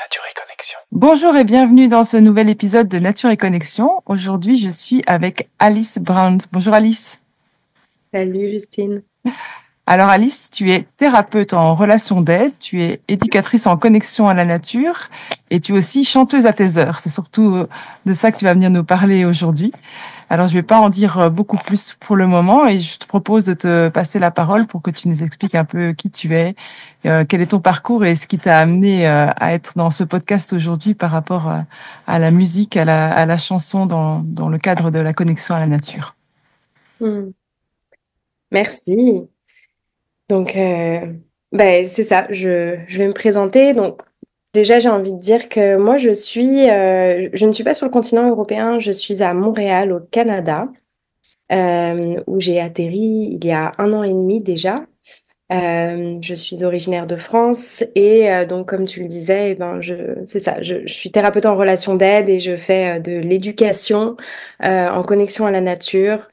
Nature et Connexion. Bonjour et bienvenue dans ce nouvel épisode de Nature et Connexion. Aujourd'hui, je suis avec Alice Brandt. Bonjour Alice. Salut Justine. Alors Alice, tu es thérapeute en relation d'aide, tu es éducatrice en connexion à la nature et tu es aussi chanteuse à tes heures. C'est surtout de ça que tu vas venir nous parler aujourd'hui. Alors je vais pas en dire beaucoup plus pour le moment et je te propose de te passer la parole pour que tu nous expliques un peu qui tu es, quel est ton parcours et ce qui t'a amené à être dans ce podcast aujourd'hui par rapport à la musique, à la chanson dans le cadre de la connexion à la nature. Merci. Donc, c'est ça, je vais me présenter. Donc, déjà, j'ai envie de dire que moi, je ne suis pas sur le continent européen, je suis à Montréal, au Canada, où j'ai atterri il y a 1 an et demi déjà. Je suis originaire de France et donc, comme tu le disais, c'est ça, je suis thérapeute en relation d'aide et je fais de l'éducation en connexion à la nature.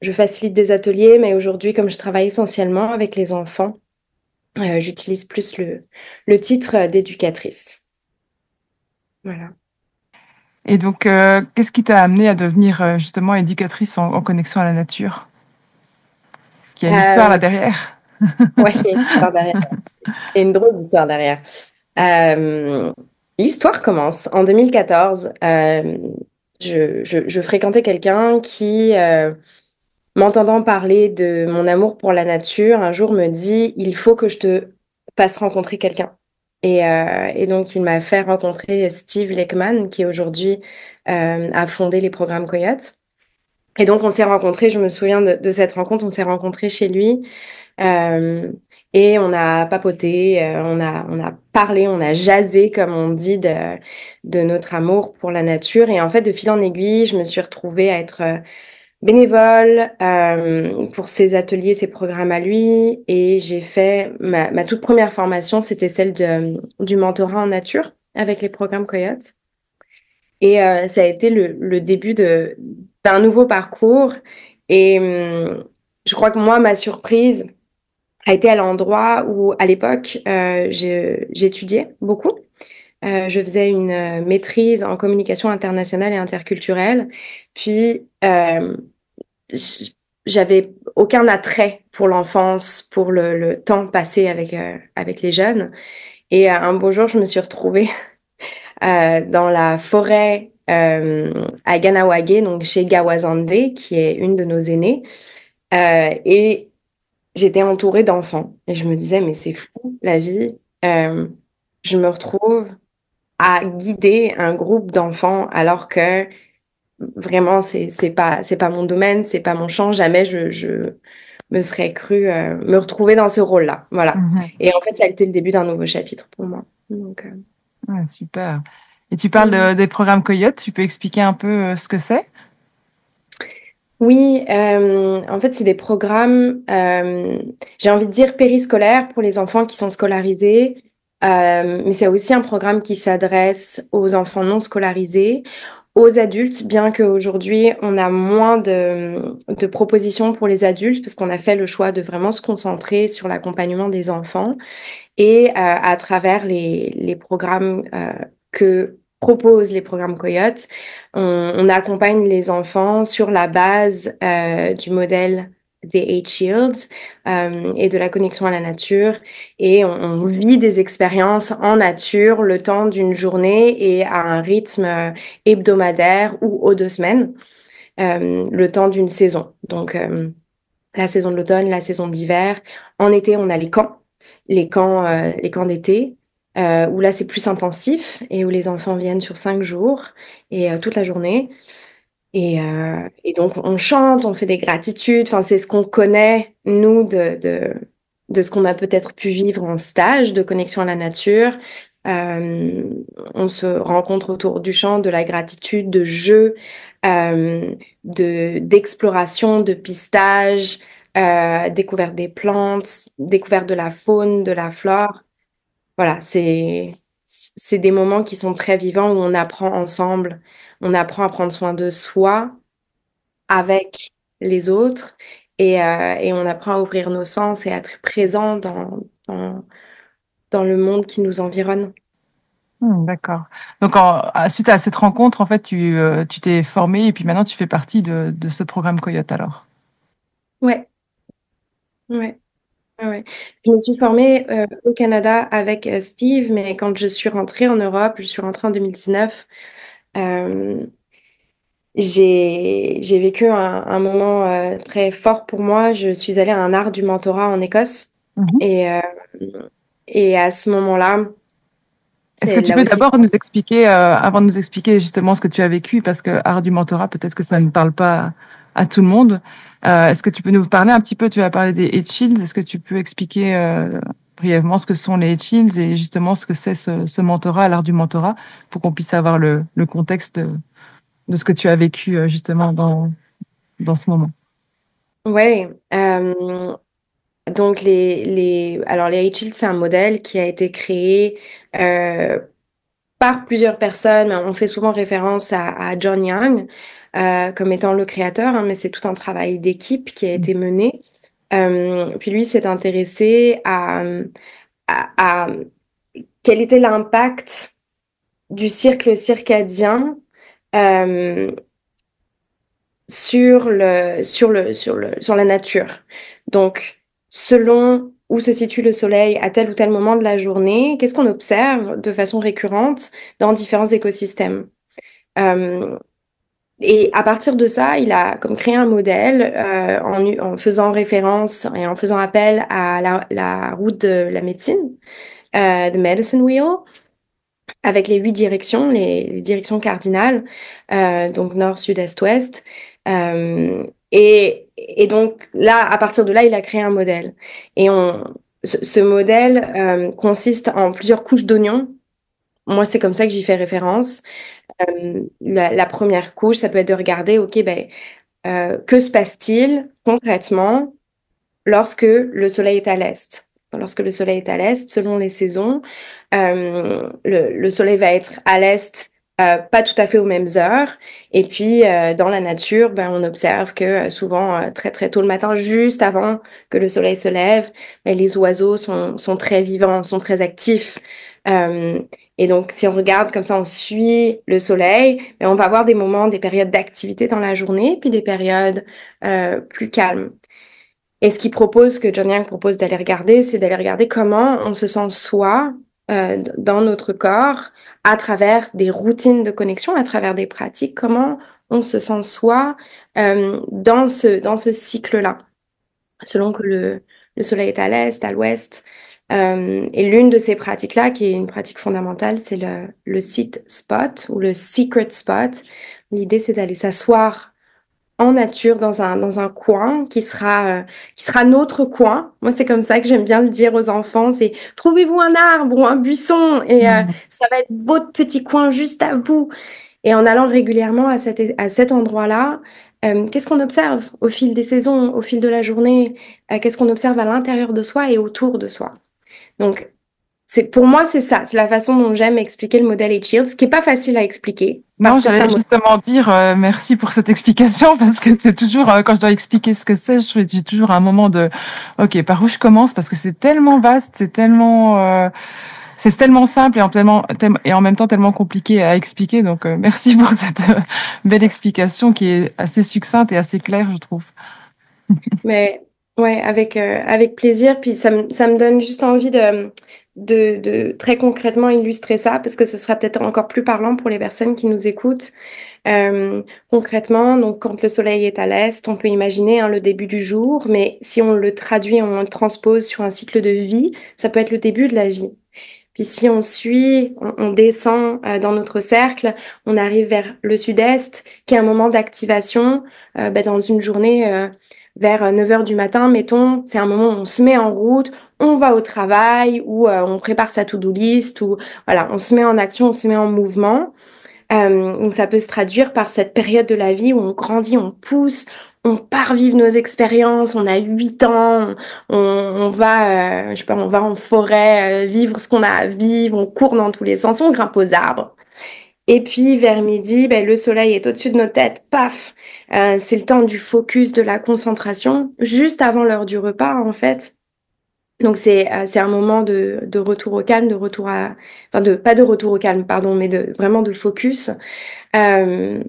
Je facilite des ateliers, mais aujourd'hui, comme je travaille essentiellement avec les enfants, j'utilise plus le titre d'éducatrice. Voilà. Et donc, qu'est-ce qui t'a amené à devenir justement éducatrice en connexion à la nature? Qu'il y a une histoire là Euh, derrière. ouais, il y a une histoire derrière. Il y a une drôle d'histoire derrière. Euh, L'histoire commence en 2014. Je fréquentais quelqu'un qui, m'entendant parler de mon amour pour la nature, un jour me dit, il faut que je te fasse rencontrer quelqu'un. Et donc, il m'a fait rencontrer Steve Leckman, qui aujourd'hui a fondé les programmes Coyote. Et donc, on s'est rencontrés, je me souviens de cette rencontre, on s'est rencontrés chez lui. euh, et on a papoté, on a parlé, on a jasé, comme on dit, de notre amour pour la nature. Et en fait, de fil en aiguille, je me suis retrouvée à être bénévole pour ses ateliers, ses programmes à lui. Et j'ai fait ma toute première formation, c'était celle du mentorat en nature avec les programmes Coyote. Et ça a été le début d'un nouveau parcours. Et je crois que moi, ma surprise a été à l'endroit où, à l'époque, j'étudiais beaucoup. Je faisais une maîtrise en communication internationale et interculturelle. Puis, j- j'avais aucun attrait pour l'enfance, pour le temps passé avec les jeunes. Et un beau jour, je me suis retrouvée dans la forêt à Ganawagé, donc chez Gawazande, qui est une de nos aînées. Et j'étais entourée d'enfants. Et je me disais, mais c'est fou, la vie. Euh, je me retrouve à guider un groupe d'enfants alors que vraiment, c'est pas mon domaine, c'est pas mon champ. Jamais je me serais cru me retrouver dans ce rôle-là. Voilà. Mhm. Et en fait, ça a été le début d'un nouveau chapitre pour moi. Donc, Ouais, super. Et tu parles des programmes Coyote, tu peux expliquer un peu ce que c'est? oui, en fait, c'est des programmes, j'ai envie de dire périscolaires pour les enfants qui sont scolarisés, mais c'est aussi un programme qui s'adresse aux enfants non scolarisés, aux adultes, bien qu'aujourd'hui, on a moins de propositions pour les adultes, parce qu'on a fait le choix de vraiment se concentrer sur l'accompagnement des enfants. Et à travers les programmes que proposent les programmes Coyote, on accompagne les enfants sur la base du modèle des Eight Shields et de la connexion à la nature. Et on vit des expériences en nature le temps d'une journée et à un rythme hebdomadaire ou aux 2 semaines, le temps d'une saison. Donc, la saison de l'automne, la saison d'hiver. En été, on a les camps d'été, où là, c'est plus intensif et où les enfants viennent sur 5 jours et toute la journée. Et donc, on chante, on fait des gratitudes. Enfin, c'est ce qu'on connaît, nous, de ce qu'on a peut-être pu vivre en stage de connexion à la nature. Euh, on se rencontre autour du chant, de la gratitude, de jeu, d'exploration, de pistage, découverte des plantes, découverte de la faune, de la flore. Voilà, c'est des moments qui sont très vivants où on apprend ensemble, on apprend à prendre soin de soi avec les autres et on apprend à ouvrir nos sens et à être présent dans le monde qui nous environne. D'accord. Donc, suite à cette rencontre, en fait, tu t'es formé et puis maintenant tu fais partie de ce programme Coyote alors. Ouais, ouais. Ouais. Je me suis formée au Canada avec Steve, mais quand je suis rentrée en Europe, je suis rentrée en 2019, euh, j'ai vécu un moment très fort pour moi. Je suis allée à un art du mentorat en Écosse. Mhm. Et, et à ce moment-là, Est-ce que c'est tu là peux aussi. d'abord nous expliquer, avant de nous expliquer justement ce que tu as vécu, parce que art du mentorat, peut-être que ça ne parle pas à tout le monde. Est-ce que tu peux nous parler un petit peu, tu as parlé des Eight Shields, est-ce que tu peux expliquer brièvement ce que sont les Eight Shields et justement ce que c'est ce mentorat, l'art du mentorat, pour qu'on puisse avoir le contexte de ce que tu as vécu justement dans ce moment. Ouais. Donc alors les Rachel, c'est un modèle qui a été créé euh, par plusieurs personnes, mais on fait souvent référence à John Young comme étant le créateur, hein, mais c'est tout un travail d'équipe qui a été mené. Puis lui s'est intéressé à quel était l'impact du cycle circadien euh, sur la nature. Donc, selon où se situe le soleil à tel ou tel moment de la journée, qu'est-ce qu'on observe de façon récurrente dans différents écosystèmes? Euh, et à partir de ça, il a comme créé un modèle en faisant référence et en faisant appel à la route de la médecine, the Medicine Wheel, avec les 8 directions, les directions cardinales, donc nord, sud, est, ouest. Et donc là, à partir de là, il a créé un modèle. Et ce modèle consiste en plusieurs couches d'oignons. Moi, c'est comme ça que j'y fais référence. La première couche, ça peut être de regarder, OK, ben, que se passe-t-il concrètement lorsque le soleil est à l'est? Lorsque le soleil est à l'est, selon les saisons, le soleil va être à l'est, pas tout à fait aux mêmes heures. Et puis, dans la nature, ben, on observe que souvent, très très tôt le matin, juste avant que le soleil se lève, ben, les oiseaux sont très vivants, sont très actifs. Euh, et donc, si on regarde comme ça, on suit le soleil, ben, on va avoir des moments, des périodes d'activité dans la journée, puis des périodes plus calmes. Et ce qu'il propose, que John Young propose d'aller regarder, c'est d'aller regarder comment on se sent soi dans notre corps à travers des routines de connexion, à travers des pratiques, comment on se sent soi dans ce cycle-là, selon que le soleil est à l'est, à l'ouest. Et l'une de ces pratiques-là, qui est une pratique fondamentale, c'est le sit spot ou le secret spot. L'idée, c'est d'aller s'asseoir en nature dans un coin qui sera notre coin. Moi, c'est comme ça que j'aime bien le dire aux enfants, c'est trouvez-vous un arbre ou un buisson et Mhm. ça va être votre petit coin juste à vous. Et en allant régulièrement à cet endroit-là, qu'est-ce qu'on observe au fil des saisons, au fil de la journée, qu'est-ce qu'on observe à l'intérieur de soi et autour de soi. Donc, pour moi, c'est ça, c'est la façon dont j'aime expliquer le modèle H-Shield, ce qui est pas facile à expliquer Non, parce que c'est j'allais un modèle. justement dire merci pour cette explication parce que c'est toujours quand je dois expliquer ce que c'est, j'ai toujours un moment de OK, par où je commence parce que c'est tellement vaste, c'est tellement simple et et en même temps tellement compliqué à expliquer. Donc merci pour cette belle explication qui est assez succincte et assez claire, je trouve. Mais ouais, avec plaisir. Puis ça me donne juste envie de très concrètement illustrer ça, parce que ce sera peut-être encore plus parlant pour les personnes qui nous écoutent. Concrètement, donc quand le soleil est à l'est, on peut imaginer hein, le début du jour, mais si on le traduit, on le transpose sur un cycle de vie, ça peut être le début de la vie. Puis si on suit, on descend dans notre cercle, on arrive vers le sud-est, qui est un moment d'activation dans une journée vers 9 heures du matin, mettons, c'est un moment où on se met en route, on va au travail, ou on prépare sa to-do list, ou voilà, on se met en action, on se met en mouvement. Donc ça peut se traduire par cette période de la vie où on grandit, on pousse, on part vivre nos expériences, on a 8 ans, on va, je sais pas, on va en forêt vivre ce qu'on a à vivre, on court dans tous les sens, on grimpe aux arbres. Et puis vers midi, ben, le soleil est au-dessus de nos têtes, paf, c'est le temps du focus, de la concentration, juste avant l'heure du repas en fait. Donc c'est un moment de retour au calme, de retour à, enfin de pas de retour au calme, pardon, mais de vraiment de focus. Euh,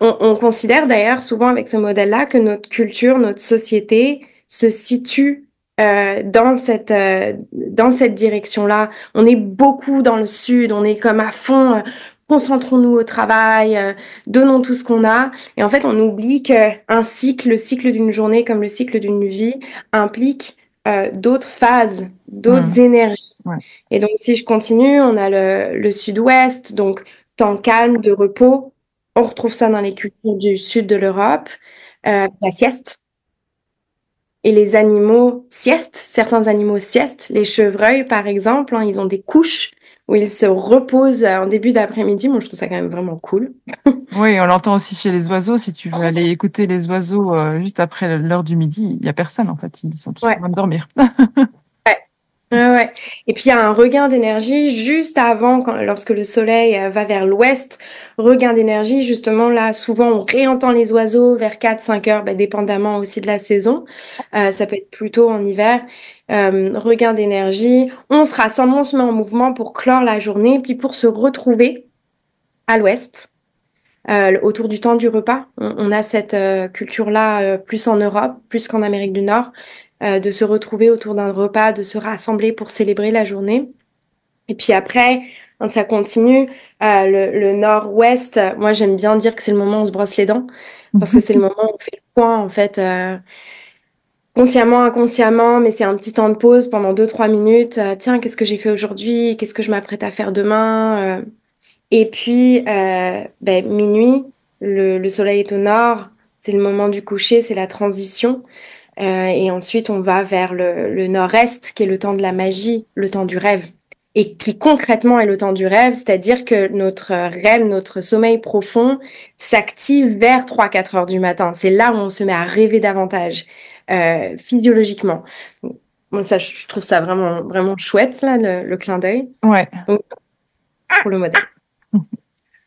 on considère d'ailleurs souvent avec ce modèle-là que notre culture, notre société se situe dans cette direction-là. On est beaucoup dans le sud, on est comme à fond. Concentrons-nous au travail, donnons tout ce qu'on a. Et en fait, on oublie qu'un cycle, le cycle d'une journée comme le cycle d'une vie, implique d'autres phases, d'autres Mhm. énergies. Ouais. Et donc, si je continue, on a le sud-ouest, donc temps calme, de repos. On retrouve ça dans les cultures du sud de l'Europe. La sieste. Et les animaux siestent, certains animaux siestent. Les chevreuils, par exemple, hein, ils ont des couches où ils se reposent en début d'après-midi. Moi, je trouve ça quand même vraiment cool. Oui, on l'entend aussi chez les oiseaux. Si tu veux aller écouter les oiseaux juste après l'heure du midi, il n'y a personne en fait. Ils sont tous en Ouais. train de dormir. Ouais. Ouais, ouais. Et puis il y a un regain d'énergie juste avant, lorsque le soleil va vers l'ouest, regain d'énergie, justement là, souvent on réentend les oiseaux vers 4-5 heures, bah, dépendamment aussi de la saison. Ça peut être plutôt en hiver. Regain d'énergie, on se rassemble, on se met en mouvement pour clore la journée, puis pour se retrouver à l'ouest, autour du temps du repas. On a cette culture-là plus en Europe, plus qu'en Amérique du Nord, de se retrouver autour d'un repas, de se rassembler pour célébrer la journée. Et puis après, quand ça continue, le nord-ouest, moi j'aime bien dire que c'est le moment où on se brosse les dents, parce que c'est le moment où on fait le point, en fait, consciemment, inconsciemment, mais c'est un petit temps de pause pendant 2-3 minutes. Tiens, qu'est-ce que j'ai fait aujourd'hui? Qu'est-ce que je m'apprête à faire demain? Et puis, ben, minuit, le soleil est au nord, c'est le moment du coucher, c'est la transition. Et ensuite, on va vers le nord-est, qui est le temps de la magie, le temps du rêve. Et qui concrètement est le temps du rêve, c'est-à-dire que notre rêve, notre sommeil profond s'active vers 3-4 heures du matin. C'est là où on se met à rêver davantage, physiologiquement. Bon, ça, je trouve ça vraiment, vraiment chouette, là, le clin d'œil. Ouais, Donc, pour le modèle.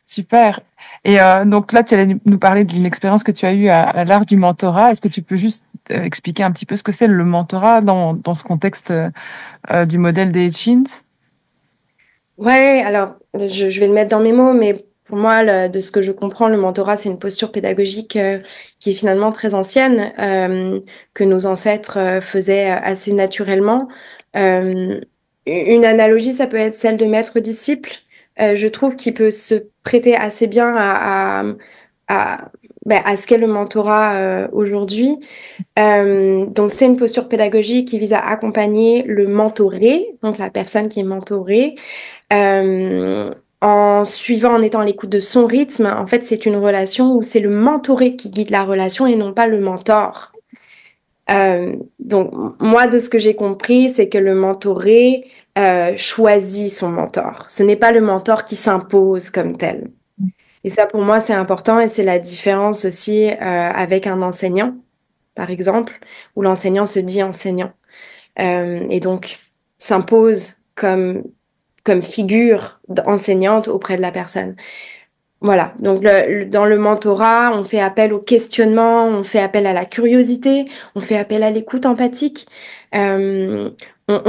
super. Et donc là, tu allais nous parler d'une expérience que tu as eue à l'art du mentorat. Est-ce que tu peux juste expliquer un petit peu ce que c'est le mentorat dans ce contexte du modèle des Hitchens? Ouais, alors je vais le mettre dans mes mots, mais pour moi, de ce que je comprends, le mentorat, c'est une posture pédagogique qui est finalement très ancienne, que nos ancêtres faisaient assez naturellement. Euh, une analogie, ça peut être celle de maître-disciple. Je trouve qu'il peut se prêter assez bien à, à ce qu'est le mentorat aujourd'hui. Donc, c'est une posture pédagogique qui vise à accompagner le mentoré, donc la personne qui est mentorée, euh, en suivant, en étant à l'écoute de son rythme. En fait, c'est une relation où c'est le mentoré qui guide la relation et non pas le mentor. Donc, moi, de ce que j'ai compris, c'est que le mentoré choisit son mentor. Ce n'est pas le mentor qui s'impose comme tel. Et ça, pour moi, c'est important et c'est la différence aussi avec un enseignant, par exemple, où l'enseignant se dit enseignant. Et donc s'impose comme figure enseignante auprès de la personne. Voilà, donc dans le mentorat, on fait appel au questionnement, on fait appel à la curiosité, on fait appel à l'écoute empathique, on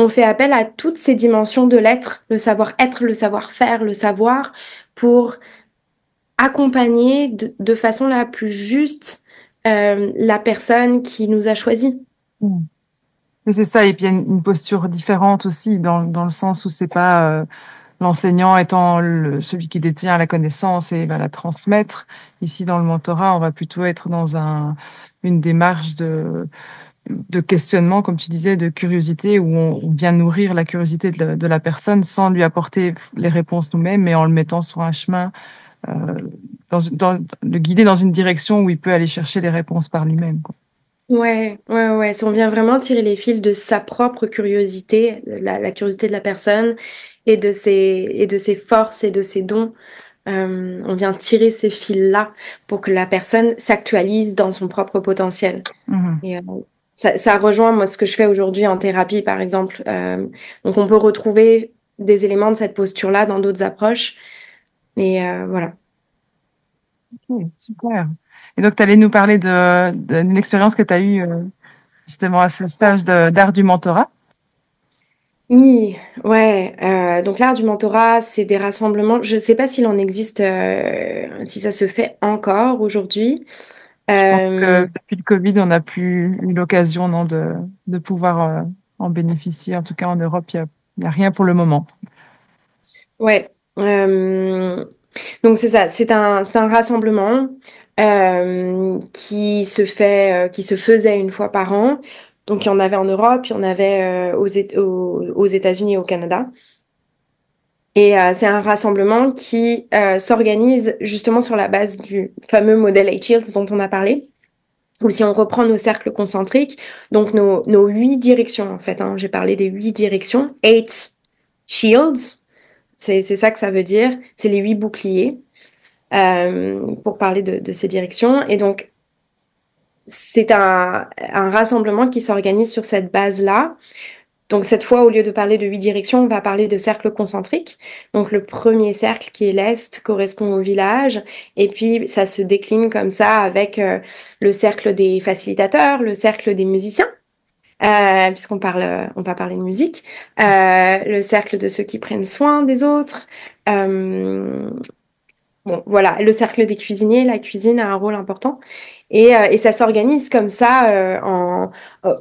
fait appel à toutes ces dimensions de l'être, le savoir-être, le savoir-faire, le savoir, pour accompagner de façon la plus juste la personne qui nous a choisis. Mm. Et c'est ça. Et puis il y a une posture différente aussi dans le sens où c'est pas l'enseignant étant celui qui détient la connaissance et va la transmettre. Ici, dans le mentorat, on va plutôt être dans une démarche de questionnement, comme tu disais, de curiosité, où on vient nourrir la curiosité de la personne sans lui apporter les réponses nous-mêmes, mais en le mettant sur un chemin, euh, le guider dans une direction où il peut aller chercher les réponses par lui-même, quoi. Ouais, ouais, ouais. Si on vient vraiment tirer les fils de sa propre curiosité, la curiosité de la personne et de ses forces et de ses dons, on vient tirer ces fils-là pour que la personne s'actualise dans son propre potentiel. Mhm. Et ça rejoint moi ce que je fais aujourd'hui en thérapie, par exemple. Donc on peut retrouver des éléments de cette posture-là dans d'autres approches. Et voilà. Ok, super. Et donc, tu allais nous parler d'une expérience que tu as eue justement à ce stage d'art du mentorat. Oui, ouais. Donc l'art du mentorat, c'est des rassemblements. Je ne sais pas s'il en existe, si ça se fait encore aujourd'hui. Je pense que Euh, depuis le Covid, on n'a plus eu l'occasion, non, de pouvoir en bénéficier. En tout cas, en Europe, il y a rien pour le moment. ouais. Donc c'est ça. C'est un rassemblement qui se faisait une fois par an. Donc il y en avait en Europe, il y en avait aux États-Unis et au Canada. Et c'est un rassemblement qui s'organise justement sur la base du fameux modèle H-Shields dont on a parlé. Ou si on reprend nos cercles concentriques, donc nos 8 directions en fait, hein, j'ai parlé des 8 directions, 8 shields, c'est ça que ça veut dire, c'est les 8 boucliers, pour parler de ces directions. Et donc, c'est un rassemblement qui s'organise sur cette base-là. Donc cette fois, au lieu de parler de 8 directions, on va parler de cercles concentriques. Donc le premier cercle qui est l'Est correspond au village. Et puis ça se décline comme ça avec le cercle des facilitateurs, le cercle des musiciens, on va parler de musique, le cercle de ceux qui prennent soin des autres. Euh, bon, voilà, le cercle des cuisiniers, la cuisine a un rôle important. Et ça s'organise comme ça.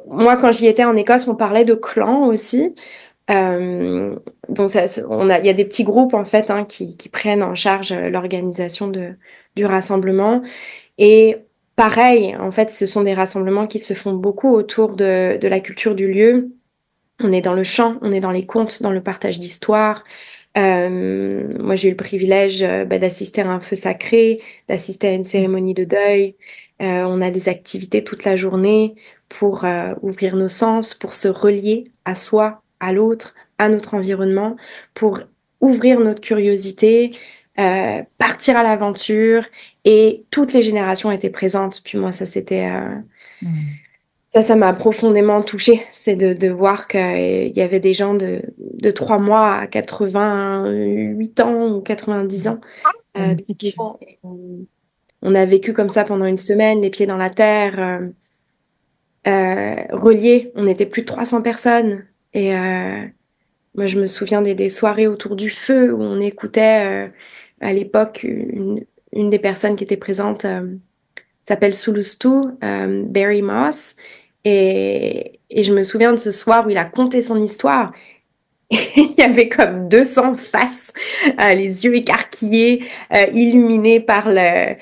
Moi, quand j'y étais en Écosse, on parlait de clans aussi. Euh, donc, il y a des petits groupes en fait, hein, qui prennent en charge l'organisation du rassemblement. Et pareil, en fait, ce sont des rassemblements qui se font beaucoup autour de la culture du lieu. On est dans le chant, on est dans les contes, dans le partage d'histoires. Moi, j'ai eu le privilège d'assister à un feu sacré, d'assister à une cérémonie de deuil. On a des activités toute la journée pour ouvrir nos sens, pour se relier à soi, à l'autre, à notre environnement, pour ouvrir notre curiosité, partir à l'aventure. Et toutes les générations étaient présentes. Puis moi, Mm. ça m'a profondément touchée. C'est de voir qu'il y avait des gens de 3 mois à 88 ans ou 90 ans, de Magnifique. 10 ans. Et on a vécu comme ça pendant une semaine, les pieds dans la terre, reliés. On était plus de 300 personnes. Et moi, je me souviens des soirées autour du feu où on écoutait, à l'époque, une des personnes qui était présente s'appelle Sulustu, Barry Moss. Et je me souviens de ce soir où il a conté son histoire. Il y avait comme 200 faces, les yeux écarquillés, illuminés par la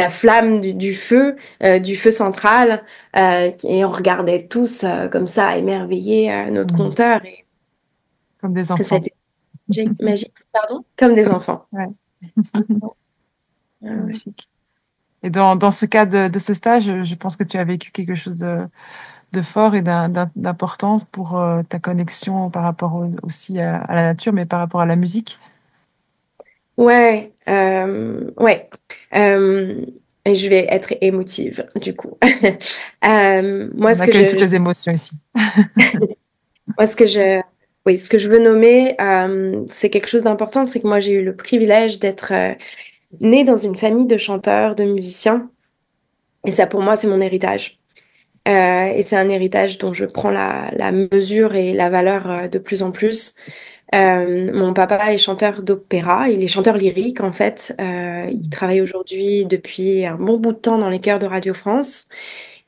flamme du feu central. Et on regardait tous comme ça, émerveillés, notre Mm. compteur. Et Comme des ça a enfants. été magique, pardon, comme des enfants. Ouais. Ouais. Magnifique. Et dans ce cas de ce stage, je pense que tu as vécu quelque chose de fort et d'important pour ta connexion par rapport aussi à la nature, mais par rapport à la musique. Ouais, ouais. Euh, et je vais être émotive, du coup. Moi, On accueille toutes les émotions ici. moi, ce que je veux nommer, c'est quelque chose d'important, c'est que moi, j'ai eu le privilège d'être née dans une famille de chanteurs, de musiciens, et ça, pour moi, c'est mon héritage. Et c'est un héritage dont je prends la mesure et la valeur de plus en plus. Mon papa est chanteur d'opéra, il est chanteur lyrique en fait. Il travaille aujourd'hui depuis un bon bout de temps dans les chœurs de Radio France.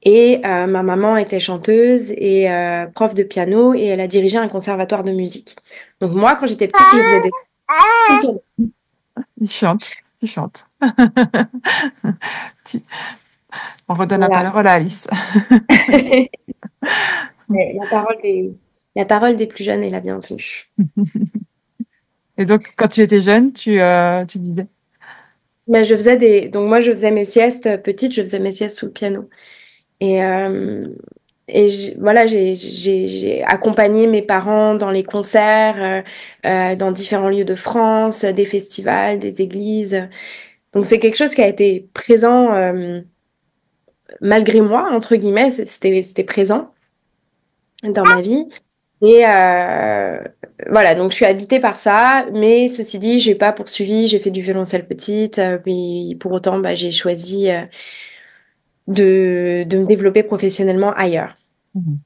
Et ma maman était chanteuse et prof de piano et elle a dirigé un conservatoire de musique. Donc moi, quand j'étais petite, je faisais des sous le piano. Il chante, tu chantes. Tu- On redonne la Voilà. parole à Alice. Ouais, la parole des plus jeunes est la bienvenue. Et donc, quand tu étais jeune, tu disais. Mais donc moi, je faisais mes siestes petite, je faisais mes siestes sous le piano. Et, voilà, j'ai accompagné mes parents dans les concerts, dans différents lieux de France, des festivals, des églises. Donc c'est quelque chose qui a été présent malgré moi, entre guillemets, c'était présent dans ma vie. Et voilà, donc je suis habitée par ça, mais ceci dit, j'ai pas poursuivi, j'ai fait du violoncelle petite, puis pour autant, bah, j'ai choisi de me développer professionnellement ailleurs. Mhm.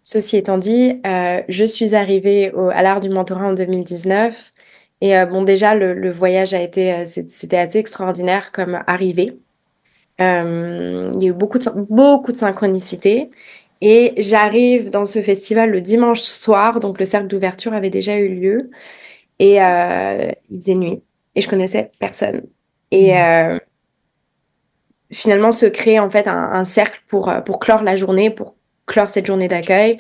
Ceci étant dit, je suis arrivée à l'art du mentorat en 2019. Et bon, déjà, le voyage c'était assez extraordinaire comme arrivée. Il y a eu beaucoup de synchronicité. Et j'arrive dans ce festival le dimanche soir, donc le cercle d'ouverture avait déjà eu lieu. Et il faisait nuit. Et je connaissais personne. Et Mm. finalement, se crée en fait un cercle pour clore la journée, pour clore cette journée d'accueil.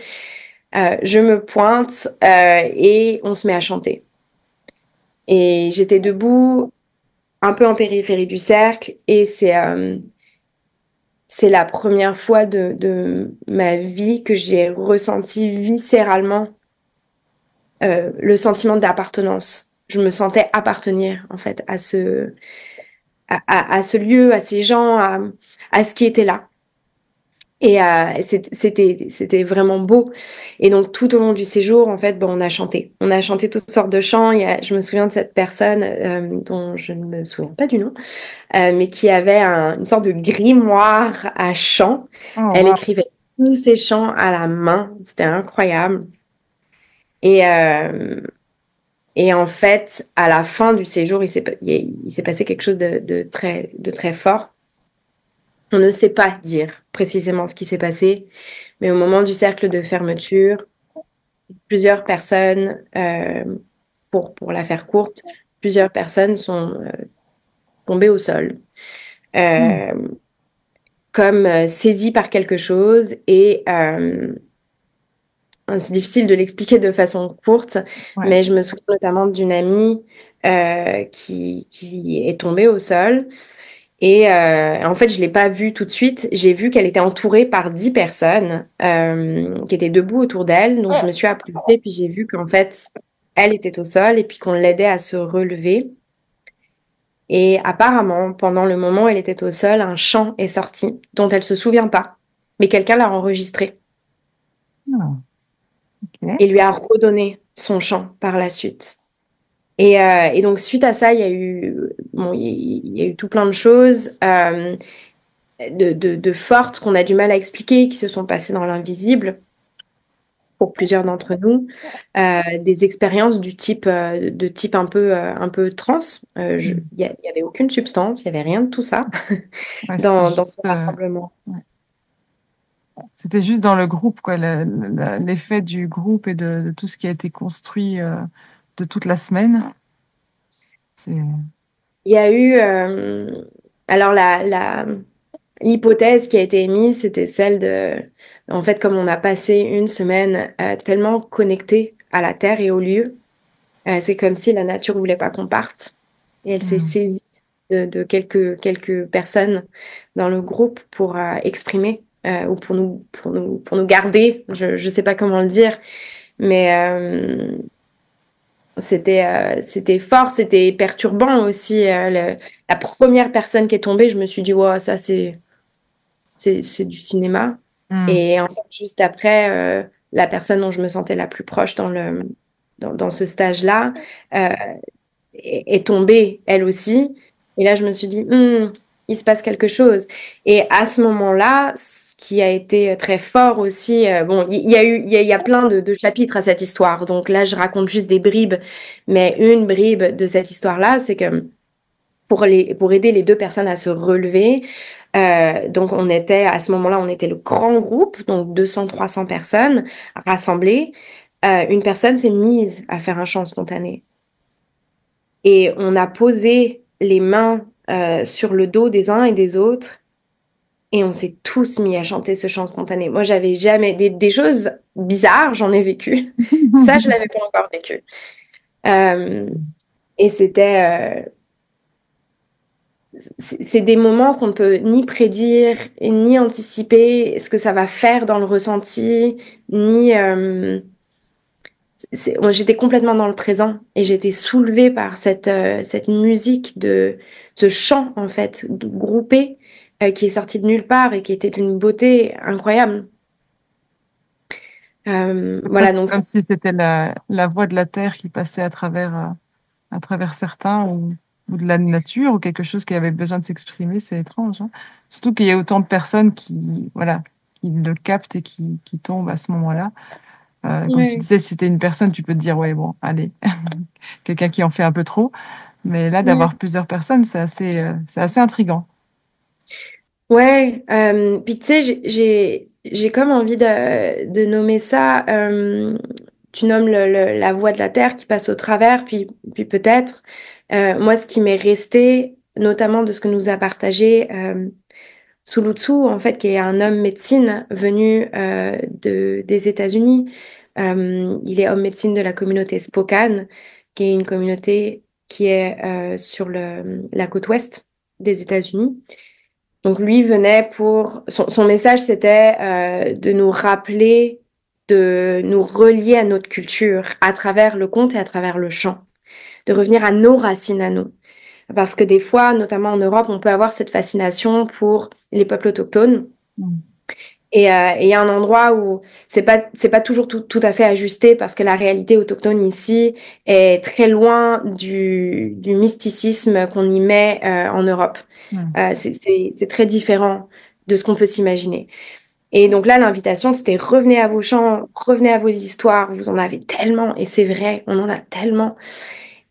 Je me pointe et on se met à chanter. Et j'étais debout, un peu en périphérie du cercle, et c'est la première fois de ma vie que j'ai ressenti viscéralement le sentiment d'appartenance. Je me sentais appartenir en fait à ce lieu, à ces gens, à ce qui était là. Et c'était vraiment beau. Et donc, tout au long du séjour, en fait, bon, on a chanté. On a chanté toutes sortes de chants. Je me souviens de cette personne dont je ne me souviens pas du nom, mais qui avait une sorte de grimoire à chants. Oh, Elle wow. écrivait tous ses chants à la main. C'était incroyable. Et, euh, et en fait, à la fin du séjour, il s'est passé quelque chose de très fort. On ne sait pas dire précisément ce qui s'est passé, mais au moment du cercle de fermeture, plusieurs personnes, pour la faire courte, plusieurs personnes sont tombées au sol, Mm. euh, comme saisies par quelque chose. Et c'est difficile de l'expliquer de façon courte, Ouais. mais je me souviens notamment d'une amie qui est tombée au sol. Et en fait, je ne l'ai pas vue tout de suite. J'ai vu qu'elle était entourée par 10 personnes qui étaient debout autour d'elle. Donc, je me suis approchée, puis j'ai vu qu'en fait, elle était au sol et puis qu'on l'aidait à se relever. Et apparemment, pendant le moment où elle était au sol, un chant est sorti dont elle ne se souvient pas, mais quelqu'un l'a enregistré Ah, ok. et lui a redonné son chant par la suite. Et donc, suite à ça, il y a eu tout plein de choses. De fortes qu'on a du mal à expliquer, qui se sont passées dans l'invisible pour plusieurs d'entre nous, des expériences de type un peu trans. Mm. Y avait aucune substance, il y avait rien de tout ça Ouais, c'était dans ce juste, rassemblement. ouais. C'était juste dans le groupe, quoi, l'effet du groupe et de tout ce qui a été construit de toute la semaine. C'est, Il y a eu, alors l'hypothèse qui a été émise, c'était celle en fait, comme on a passé une semaine tellement connectés à la Terre et au lieu, c'est comme si la nature voulait pas qu'on parte. Et elle s'est Mm. saisie de quelques personnes dans le groupe pour exprimer ou pour nous garder. Je ne sais pas comment le dire, mais c'était fort, c'était perturbant aussi. La première personne qui est tombée, je me suis dit, wow, ça c'est du cinéma. Mm. Et en fait, juste après, la personne dont je me sentais la plus proche dans ce stage-là, euh, est tombée elle aussi. Et là, je me suis dit, il se passe quelque chose. Et à ce moment-là, ce qui a été très fort aussi, bon, il y a plein de chapitres à cette histoire. Donc là, je raconte juste des bribes. Mais une bribe de cette histoire-là, c'est que pour aider les deux personnes à se relever, donc à ce moment-là, on était le grand groupe, donc 200-300 personnes rassemblées. Une personne s'est mise à faire un chant spontané. Et on a posé les mains sur le dos des uns et des autres et on s'est tous mis à chanter ce chant spontané. Moi, j'avais jamais des choses bizarres, j'en ai vécu. Ça, je l'avais pas encore vécu. Euh, et c'est des moments qu'on ne peut ni prédire ni anticiper ce que ça va faire dans le ressenti, ni moi, j'étais complètement dans le présent et j'étais soulevée par cette musique ce chant en fait groupé qui est sorti de nulle part et qui était d'une beauté incroyable. C'est Voilà, presque donc comme si c'était la voix de la terre qui passait à travers certains ou de la nature ou quelque chose qui avait besoin de s'exprimer. C'est étrange, hein. Surtout qu'il y a autant de personnes qui, voilà, le capte et qui tombe à ce moment-là. Comme tu Ouais. disais, si c'était une personne, tu peux te dire, ouais, bon, allez, quelqu'un qui en fait un peu trop. Mais là, Ouais. d'avoir plusieurs personnes, c'est assez intriguant. Ouais, puis tu sais, j'ai comme envie de nommer ça, tu nommes la voix de la terre qui passe au travers, puis peut-être, moi, ce qui m'est resté, notamment de ce que nous a partagé Sulu Tzu, en fait, qui est un homme médecine venu des États-Unis. Il est homme médecine de la communauté Spokane, qui est une communauté qui est sur la côte ouest des États-Unis. Donc lui venait pour... Son message, c'était de nous rappeler, de nous relier à notre culture à travers le conte et à travers le chant, de revenir à nos racines à nous. Parce que des fois, notamment en Europe, on peut avoir cette fascination pour les peuples autochtones. Mm. Et il y a un endroit où c'est pas toujours tout à fait ajusté parce que la réalité autochtone ici est très loin du mysticisme qu'on y met en Europe. Mm. C'est très différent de ce qu'on peut s'imaginer. Et donc là, l'invitation, c'était revenez à vos chants, revenez à vos histoires, vous en avez tellement, et c'est vrai, on en a tellement.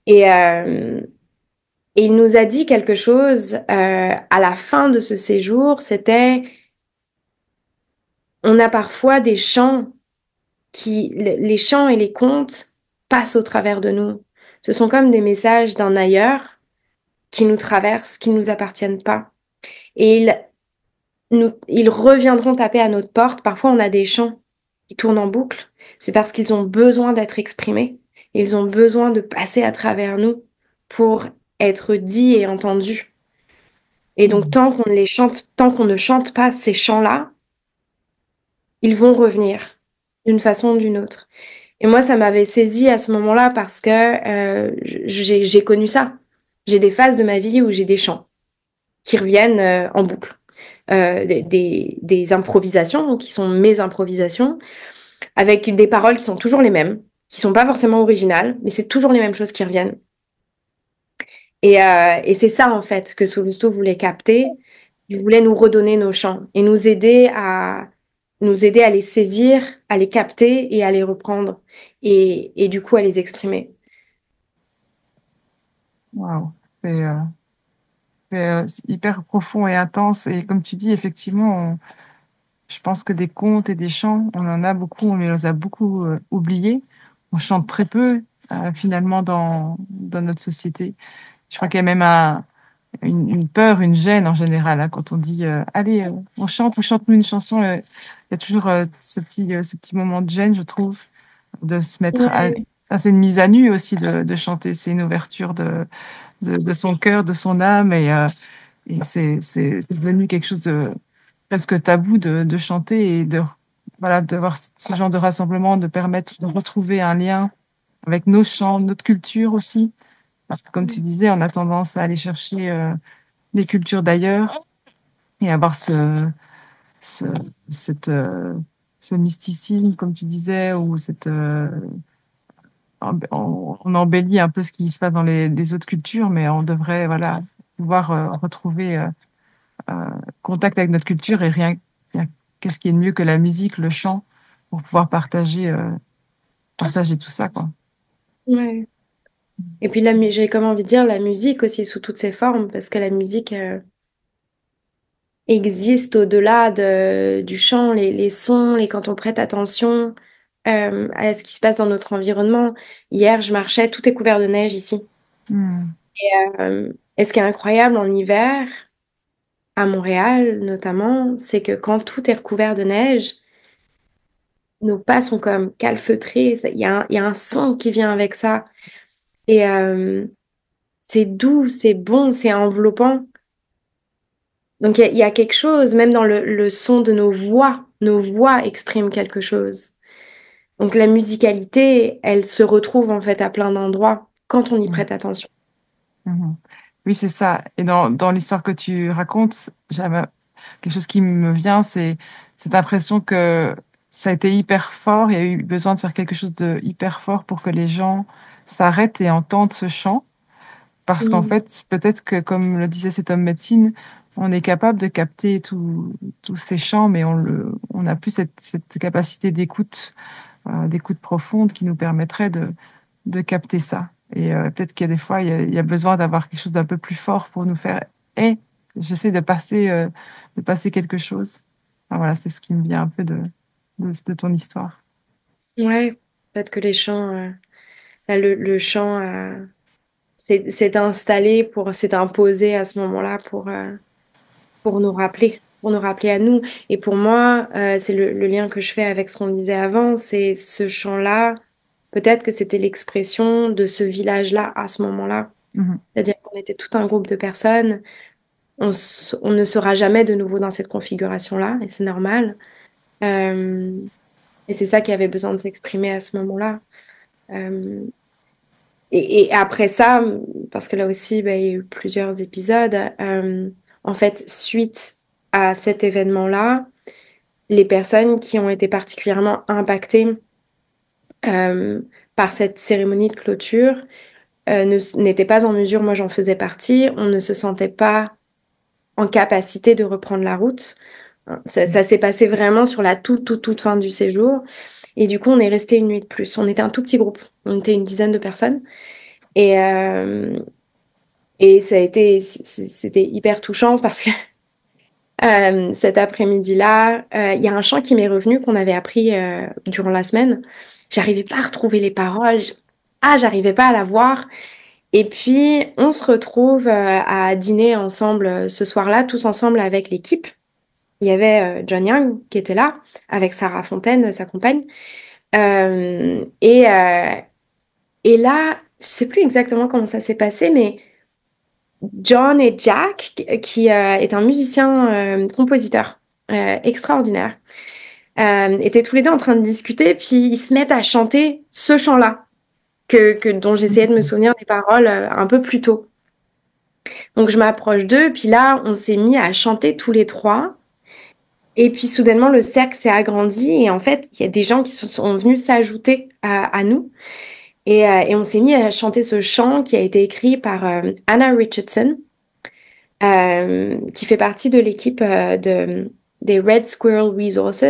Et, euh, et il nous a dit quelque chose à la fin de ce séjour, c'était, on a parfois des chants les chants et les contes passent au travers de nous. Ce sont comme des messages d'un ailleurs qui nous traversent, qui ne nous appartiennent pas. Et ils reviendront taper à notre porte. Parfois, on a des chants qui tournent en boucle. C'est parce qu'ils ont besoin d'être exprimés. Ils ont besoin de passer à travers nous pour être dits et entendus. Et donc, Mm. tant qu'on ne chante pas ces chants-là, ils vont revenir d'une façon ou d'une autre. Et moi, ça m'avait saisi à ce moment-là parce que j'ai connu ça. J'ai des phases de ma vie où j'ai des chants qui reviennent en boucle. Des improvisations qui sont mes improvisations, avec des paroles qui sont toujours les mêmes, qui sont pas forcément originales, mais c'est toujours les mêmes choses qui reviennent. Et c'est ça, en fait, que Solusto voulait capter. Il voulait nous redonner nos chants et nous aider à les saisir, à les capter et à les reprendre et du coup à les exprimer. Waouh. C'est euh, c'est hyper profond et intense. Et comme tu dis, effectivement, je pense que des contes et des chants, on en a beaucoup, on les a beaucoup oubliés. On chante très peu, finalement, dans notre société. Je crois qu'il y a même une peur, une gêne en général, hein, quand on dit allez, on chante ou chante-nous une chanson. Il y a toujours ce petit moment de gêne, je trouve, de se mettre à. Ouais, Enfin, c'est une mise à nu aussi de chanter. C'est une ouverture de son cœur, de son âme, et c'est devenu quelque chose de presque tabou de chanter et voilà, d'avoir ce genre de rassemblement, de permettre de retrouver un lien avec nos chants, notre culture aussi. Parce que comme tu disais, on a tendance à aller chercher les cultures d'ailleurs et avoir ce, cette, ce mysticisme, comme tu disais, ou on embellit un peu ce qui se passe dans les autres cultures, mais on devrait, voilà, pouvoir retrouver euh, contact avec notre culture et rien qu'est-ce qui est de mieux que la musique, le chant, pour pouvoir partager tout ça, quoi. ouais. Et puis j'ai comme envie de dire la musique aussi sous toutes ses formes, parce que la musique existe au-delà du chant, les sons, quand on prête attention à ce qui se passe dans notre environnement. Hier, je marchais, tout est couvert de neige ici. Hmm. Et ce qui est incroyable en hiver, à Montréal notamment, c'est que quand tout est recouvert de neige, nos pas sont comme calfeutrés. Il y a un son qui vient avec ça. Et c'est doux, c'est bon, c'est enveloppant. Donc il y a quelque chose, même dans le son de nos voix expriment quelque chose. Donc la musicalité, elle se retrouve en fait à plein d'endroits quand on y Hmm. prête attention. Mhm. Oui, c'est ça. Et dans l'histoire que tu racontes, j'avais quelque chose qui me vient, c'est cette impression que ça a été hyper fort. Il y a eu besoin de faire quelque chose de hyper fort pour que les gens s'arrêtent et entendent ce chant. Parce qu'en Mm. fait, peut-être que, comme le disait cet homme médecine, on est capable de capter tous ces chants, mais on n'a plus cette capacité d'écoute profonde qui nous permettrait de capter ça. Et peut-être qu'il y a des fois, il y a besoin d'avoir quelque chose d'un peu plus fort pour nous faire, j'essaie de passer quelque chose. Enfin, voilà, c'est ce qui me vient un peu de ton histoire. Ouais, peut-être que les chants, là, le chant s'est installé s'est imposé à ce moment-là pour pour nous rappeler à nous. Et pour moi, c'est le lien que je fais avec ce qu'on disait avant, c'est ce chant-là, peut-être que c'était l'expression de ce village-là à ce moment-là. Mhm. C'est-à-dire qu'on était tout un groupe de personnes. On ne sera jamais de nouveau dans cette configuration-là, et c'est normal. Euh, et c'est ça qui avait besoin de s'exprimer à ce moment-là. Euh, et après ça, parce que là aussi, il y a eu plusieurs épisodes, en fait, suite à cet événement-là, les personnes qui ont été particulièrement impactées euh, par cette cérémonie de clôture n'étaient pas en mesure, moi j'en faisais partie, on ne se sentait pas en capacité de reprendre la route. Ça s'est passé vraiment sur la toute fin du séjour. Et du coup, on est resté une nuit de plus. On était un tout petit groupe. On était une dizaine de personnes. Et, c'était hyper touchant parce que cet après-midi-là, il y a un chant qui m'est revenu qu'on avait appris durant la semaine. J'arrivais pas à retrouver les paroles. J'arrivais pas à la voir. Et puis, on se retrouve à dîner ensemble ce soir-là, tous ensemble avec l'équipe. Il y avait John Young qui était là, avec Sarah Fontaine, sa compagne. Euh, et, euh, et là, je sais plus exactement comment ça s'est passé, mais John et Jack, qui est un musicien compositeur extraordinaire, étaient tous les deux en train de discuter, puis ils se mettent à chanter ce chant-là, dont j'essayais de me souvenir des paroles un peu plus tôt. Donc je m'approche d'eux, puis là, on s'est mis à chanter tous les trois. Et puis soudainement, le cercle s'est agrandi et en fait, il y a des gens qui sont venus s'ajouter à nous. Et on s'est mis à chanter ce chant qui a été écrit par Anna Richardson, qui fait partie de l'équipe des Red Squirrel Resources.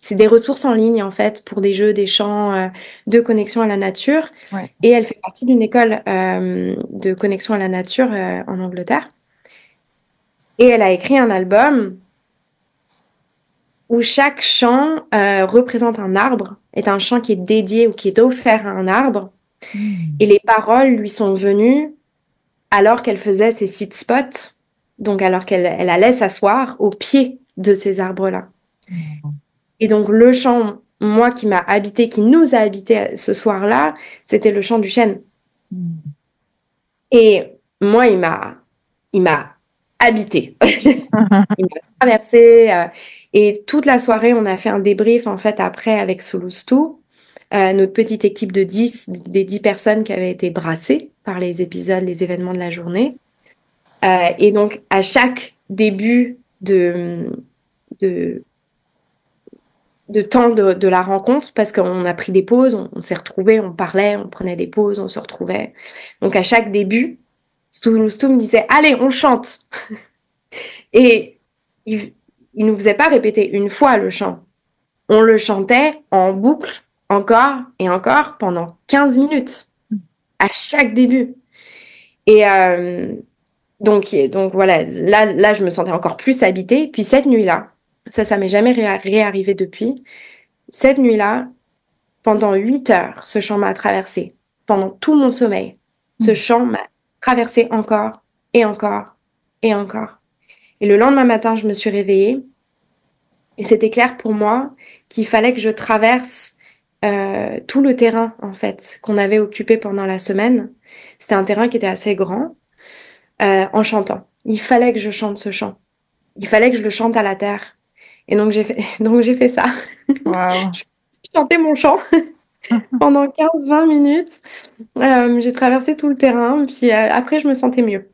C'est des ressources en ligne, en fait, pour des jeux, des chants de connexion à la nature. Ouais. Et elle fait partie d'une école de connexion à la nature en Angleterre. Et elle a écrit un album où chaque chant représente un arbre, est un chant qui est dédié ou qui est offert à un arbre. Et les paroles lui sont venues alors qu'elle faisait ses sit spots, donc alors qu'elle allait s'asseoir au pied de ces arbres-là. Et donc le chant, moi qui m'a habité, qui nous a habité ce soir-là, c'était le chant du chêne. Et moi, il m'a habité. Il m'a traversé. Et toute la soirée, on a fait un débrief en fait après avec Solustu, notre petite équipe de 10, des 10 personnes qui avaient été brassées par les épisodes, les événements de la journée. Et donc, à chaque début de, de temps de la rencontre, parce qu'on a pris des pauses, on s'est retrouvés, on parlait, on prenait des pauses, on se retrouvait. Donc, à chaque début, Stu me disait, allez, on chante. Et il nous faisait pas répéter une fois le chant. On le chantait en boucle, encore et encore, pendant 15 minutes, à chaque début. Et donc voilà, là, je me sentais encore plus habitée. Puis cette nuit-là, ça m'est jamais réarrivé depuis. Cette nuit-là, pendant 8 heures, ce chant m'a traversé. Pendant tout mon sommeil, ce chant m'a traversé encore et encore et encore. Et le lendemain matin, je me suis réveillée et c'était clair pour moi qu'il fallait que je traverse tout le terrain, en fait, qu'on avait occupé pendant la semaine. C'était un terrain qui était assez grand, en chantant. Il fallait que je chante ce chant. Il fallait que je le chante à la terre. Et donc, donc j'ai fait ça. Wow. Je chantais mon chant pendant 15-20 minutes. J'ai traversé tout le terrain, puis après, je me sentais mieux.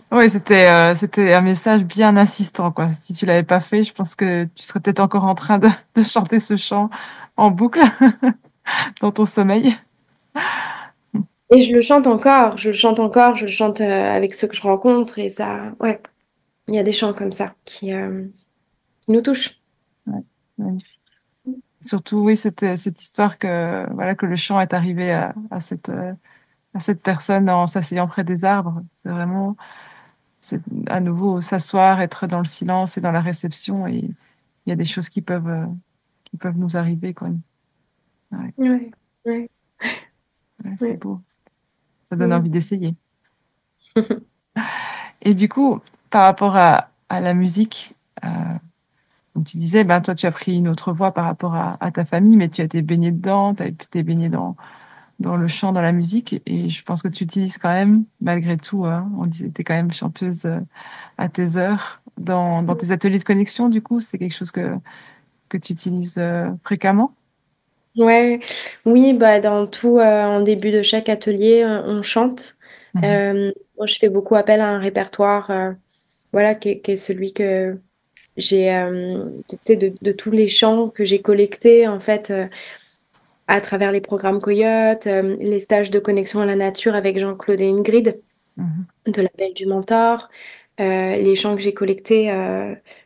Oui, c'était un message bien insistant, quoi. Si tu l'avais pas fait, je pense que tu serais peut-être encore en train de chanter ce chant en boucle dans ton sommeil. Et je le chante encore, je le chante encore, je le chante avec ceux que je rencontre et ça, ouais, il y a des chants comme ça qui nous touchent. Ouais, magnifique. Surtout, oui, cette histoire que, voilà, que le chant est arrivé à cette personne en s'asseyant près des arbres. C'est vraiment, c'est à nouveau s'asseoir, être dans le silence et dans la réception, et il y a des choses qui peuvent nous arriver, quoi. Ouais, Ouais, ouais, ouais, c'est ouais. beau. Ça donne Mm. envie d'essayer. Et du coup, par rapport à la musique, comme tu disais, ben, toi, tu as pris une autre voie par rapport à ta famille, mais tu as été baigné dedans, tu as été baigné dans le chant, dans la musique, et je pense que tu utilises quand même, malgré tout, hein, on disait, t'es quand même chanteuse à tes heures, dans tes ateliers de connexion, du coup, c'est quelque chose que tu utilises fréquemment? Ouais, oui, bah dans tout, en début de chaque atelier, on chante. Mhm. Moi, je fais beaucoup appel à un répertoire, voilà, qui est celui que j'ai, tu sais, de tous les chants que j'ai collectés, en fait, à travers les programmes Coyote, les stages de connexion à la nature avec Jean-Claude et Ingrid, Mhm. de l'appel du mentor. Les chants que j'ai collectés,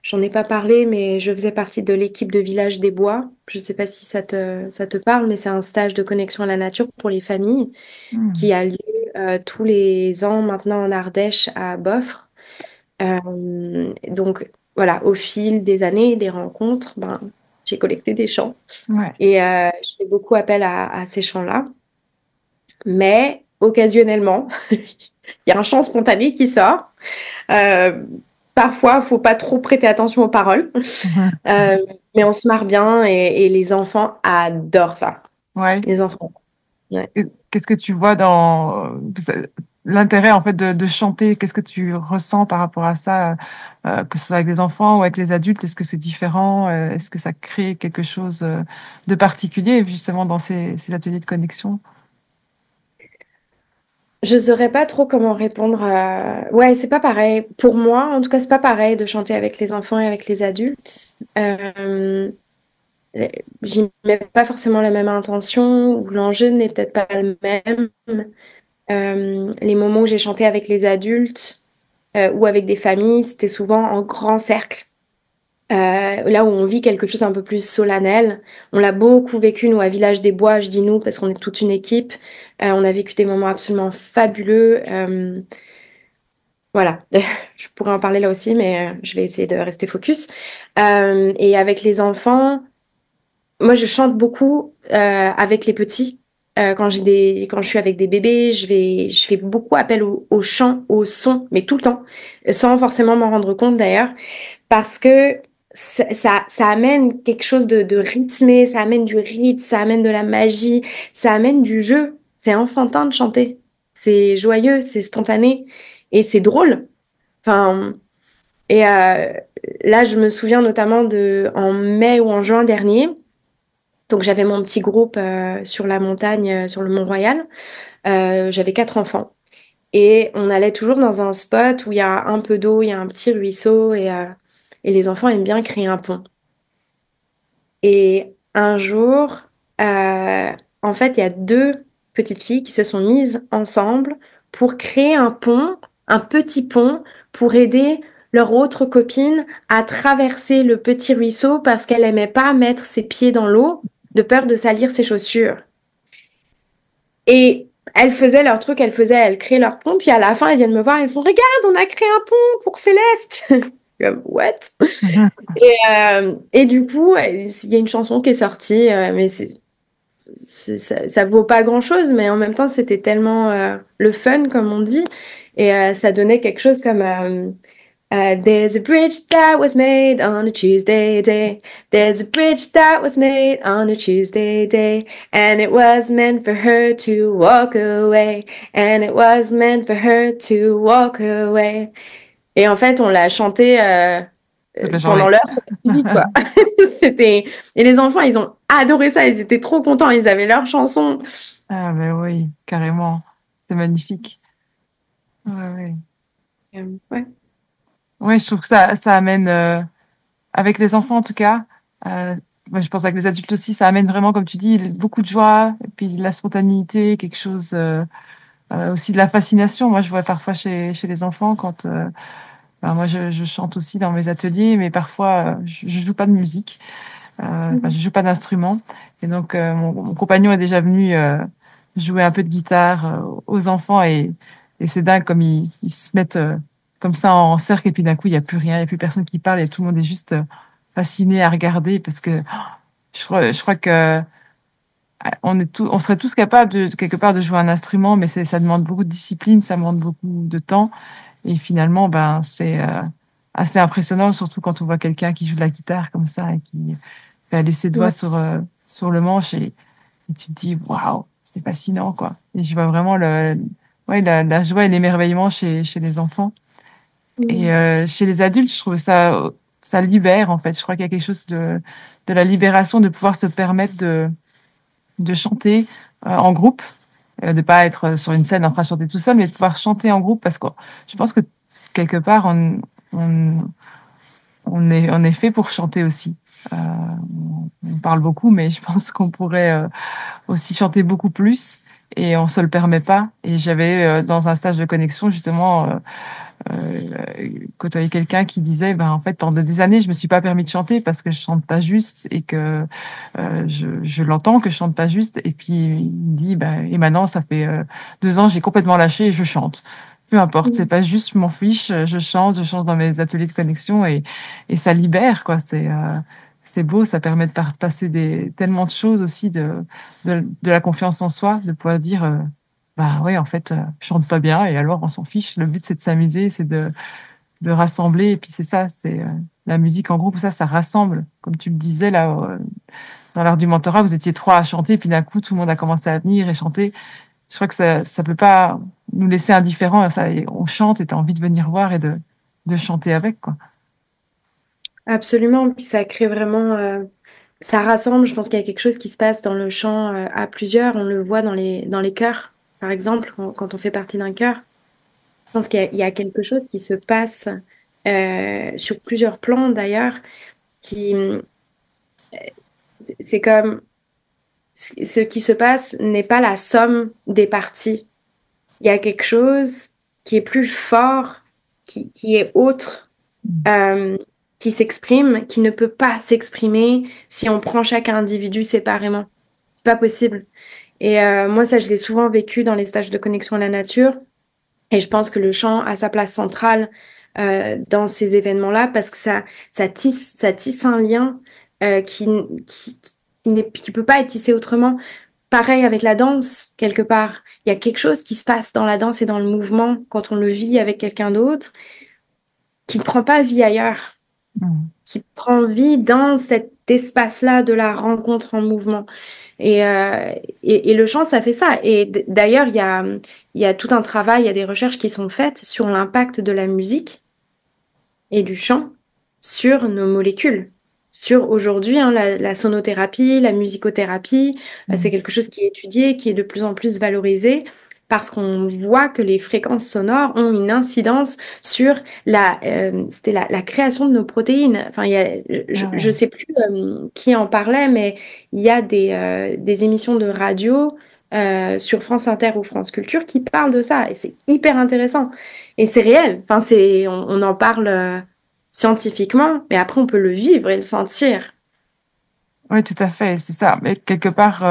j'en ai pas parlé, mais je faisais partie de l'équipe de Village des Bois. Je sais pas si ça te parle, mais c'est un stage de connexion à la nature pour les familles Mhm. qui a lieu tous les ans maintenant en Ardèche à Boffre. Donc voilà, au fil des années, des rencontres, ben, j'ai collecté des chants Ouais. et je fais beaucoup appel à ces chants-là. Mais occasionnellement, il y a un chant spontané qui sort. Euh, Parfois, faut pas trop prêter attention aux paroles, Mhm. Euh, mais on se marre bien et les enfants adorent ça. Ouais. Les enfants. Ouais. Et qu'est-ce que tu vois dans l'intérêt en fait de chanter? Qu'est-ce que tu ressens par rapport à ça, que ce soit avec les enfants ou avec les adultes? Est-ce que c'est différent? Est-ce que ça crée quelque chose de particulier justement dans ces ateliers de connexion? Je saurais pas trop comment répondre à... Ouais, c'est pas pareil. Pour moi, en tout cas, c'est pas pareil de chanter avec les enfants et avec les adultes. J'y mets pas forcément la même intention, ou l'enjeu n'est peut-être pas le même. Les moments où j'ai chanté avec les adultes ou avec des familles, c'était souvent en grand cercle. Là où on vit quelque chose d'un peu plus solennel. On l'a beaucoup vécu, nous, à Village des Bois, je dis nous, parce qu'on est toute une équipe. On a vécu des moments absolument fabuleux. Voilà, je pourrais en parler là aussi, mais je vais essayer de rester focus. Et avec les enfants, moi, je chante beaucoup avec les petits. Quand je suis avec des bébés, je fais beaucoup appel au chant, au son, mais tout le temps, sans forcément m'en rendre compte d'ailleurs, parce que ça amène quelque chose de rythmé, ça amène du rythme, ça amène de la magie, ça amène du jeu. C'est enfantin de chanter. C'est joyeux, c'est spontané et c'est drôle. Enfin, et là, je me souviens notamment en mai ou en juin dernier. Donc j'avais mon petit groupe sur la montagne, sur le Mont-Royal. J'avais 4 enfants. Et on allait toujours dans un spot où il y a un peu d'eau, il y a un petit ruisseau et les enfants aiment bien créer un pont. Et un jour, euh, en fait, il y a deux petites filles qui se sont mises ensemble pour créer un pont, un petit pont, pour aider leur autre copine à traverser le petit ruisseau parce qu'elle aimait pas mettre ses pieds dans l'eau de peur de salir ses chaussures. Et elles faisaient leur truc, elles créaient leur pont, puis à la fin, elles viennent me voir et font, regarde, on a créé un pont pour Céleste. Comme, what? Et du coup, il y a une chanson qui est sortie, mais ça vaut pas grand-chose, mais en même temps, c'était tellement le fun, comme on dit, et ça donnait quelque chose comme There's a bridge that was made on a Tuesday day. There's a bridge that was made on a Tuesday day. And it was meant for her to walk away. And it was meant for her to walk away. Et en fait, on l'a chanté Toute la pendant journée. l'heure suivie, quoi. C'était... Et les enfants, ils ont adoré ça. Ils étaient trop contents. Ils avaient leur chanson. Ah, mais oui, carrément. C'est magnifique. Ouais, ouais. Ouais. Ouais, je trouve que ça amène, avec les enfants en tout cas, euh, moi, je pense avec les adultes aussi, ça amène vraiment, comme tu dis, beaucoup de joie, et puis de la spontanéité, quelque chose. aussi de la fascination. Moi, je vois parfois chez les enfants quand moi je chante aussi dans mes ateliers, mais parfois je joue pas de musique, enfin je joue pas d'instrument. Et donc mon compagnon est déjà venu jouer un peu de guitare aux enfants et c'est dingue comme ils se mettent comme ça en cercle et puis d'un coup il y a plus rien, il y a plus personne qui parle et tout le monde est juste fasciné à regarder parce que je crois que on serait tous capables de quelque part de jouer un instrument, mais ça demande beaucoup de discipline, ça demande beaucoup de temps. Et finalement, ben, c'est assez impressionnant, surtout quand on voit quelqu'un qui joue de la guitare comme ça et qui fait aller ses doigts Ouais. sur le manche et tu te dis, waouh, c'est fascinant, quoi. Et je vois vraiment ouais, la joie et l'émerveillement chez les enfants. Et Mhm. chez les adultes, je trouve ça libère, en fait. Je crois qu'il y a quelque chose de la libération de pouvoir se permettre de chanter en groupe, de pas être sur une scène en train de chanter tout seul, mais de pouvoir chanter en groupe parce que je pense que quelque part on, on est fait pour chanter aussi. On parle beaucoup, mais je pense qu'on pourrait aussi chanter beaucoup plus et on se le permet pas. Et j'avais dans un stage de connexion justement côtoyé quelqu'un qui disait, ben en fait pendant des années je me suis pas permis de chanter parce que je chante pas juste et que je l'entends que je chante pas juste. Et puis il me dit, ben et maintenant ça fait 2 ans j'ai complètement lâché et je chante. Peu importe, c'est Mhm. pas juste, je m'en fiche, je chante dans mes ateliers de connexion et ça libère quoi. C'est beau, ça permet de passer tellement de choses aussi de la confiance en soi, de pouvoir dire bah ouais en fait je chante pas bien et alors on s'en fiche. Le but c'est de s'amuser, c'est de rassembler et puis c'est ça, c'est la musique en groupe, ça rassemble. Comme tu le disais là dans l'art du mentorat, vous étiez trois à chanter et puis d'un coup tout le monde a commencé à venir et chanter. Je crois que ça peut pas nous laisser indifférents. Ça, et on chante et t'as envie de venir voir et de chanter avec quoi. Absolument. Puis ça crée vraiment, ça rassemble. Je pense qu'il y a quelque chose qui se passe dans le chant à plusieurs. On le voit dans les chœurs, par exemple, quand on fait partie d'un chœur. Je pense il y a quelque chose qui se passe sur plusieurs plans d'ailleurs, qui c'est comme ce qui se passe n'est pas la somme des parties. Il y a quelque chose qui est plus fort, qui est autre, Mm. euh, qui s'exprime, qui ne peut pas s'exprimer si on prend chaque individu séparément. C'est pas possible. Et moi, ça, je l'ai souvent vécu dans les stages de connexion à la nature. Et je pense que le chant a sa place centrale dans ces événements-là parce que ça tisse un lien qui, qui peut pas être tissé autrement. Pareil avec la danse, quelque part. Il y a quelque chose qui se passe dans la danse et dans le mouvement quand on le vit avec quelqu'un d'autre qui ne prend pas vie ailleurs, Mm. qui prend vie dans cet espace-là de la rencontre en mouvement. Et, et le chant, ça fait ça. Et d'ailleurs, il y a tout un travail, il y a des recherches qui sont faites sur l'impact de la musique et du chant sur nos molécules. Sur aujourd'hui, hein, la sonothérapie, la musicothérapie, c'est Mm. quelque chose qui est étudié, qui est de plus en plus valorisé parce qu'on voit que les fréquences sonores ont une incidence sur c'était la création de nos protéines. Enfin, Ah je ouais. sais plus qui en parlait, mais il y a des émissions de radio sur France Inter ou France Culture qui parlent de ça et c'est hyper intéressant. Et c'est réel. Enfin, on en parle scientifiquement, mais après, on peut le vivre et le sentir. Oui, tout à fait, c'est ça. Mais quelque part,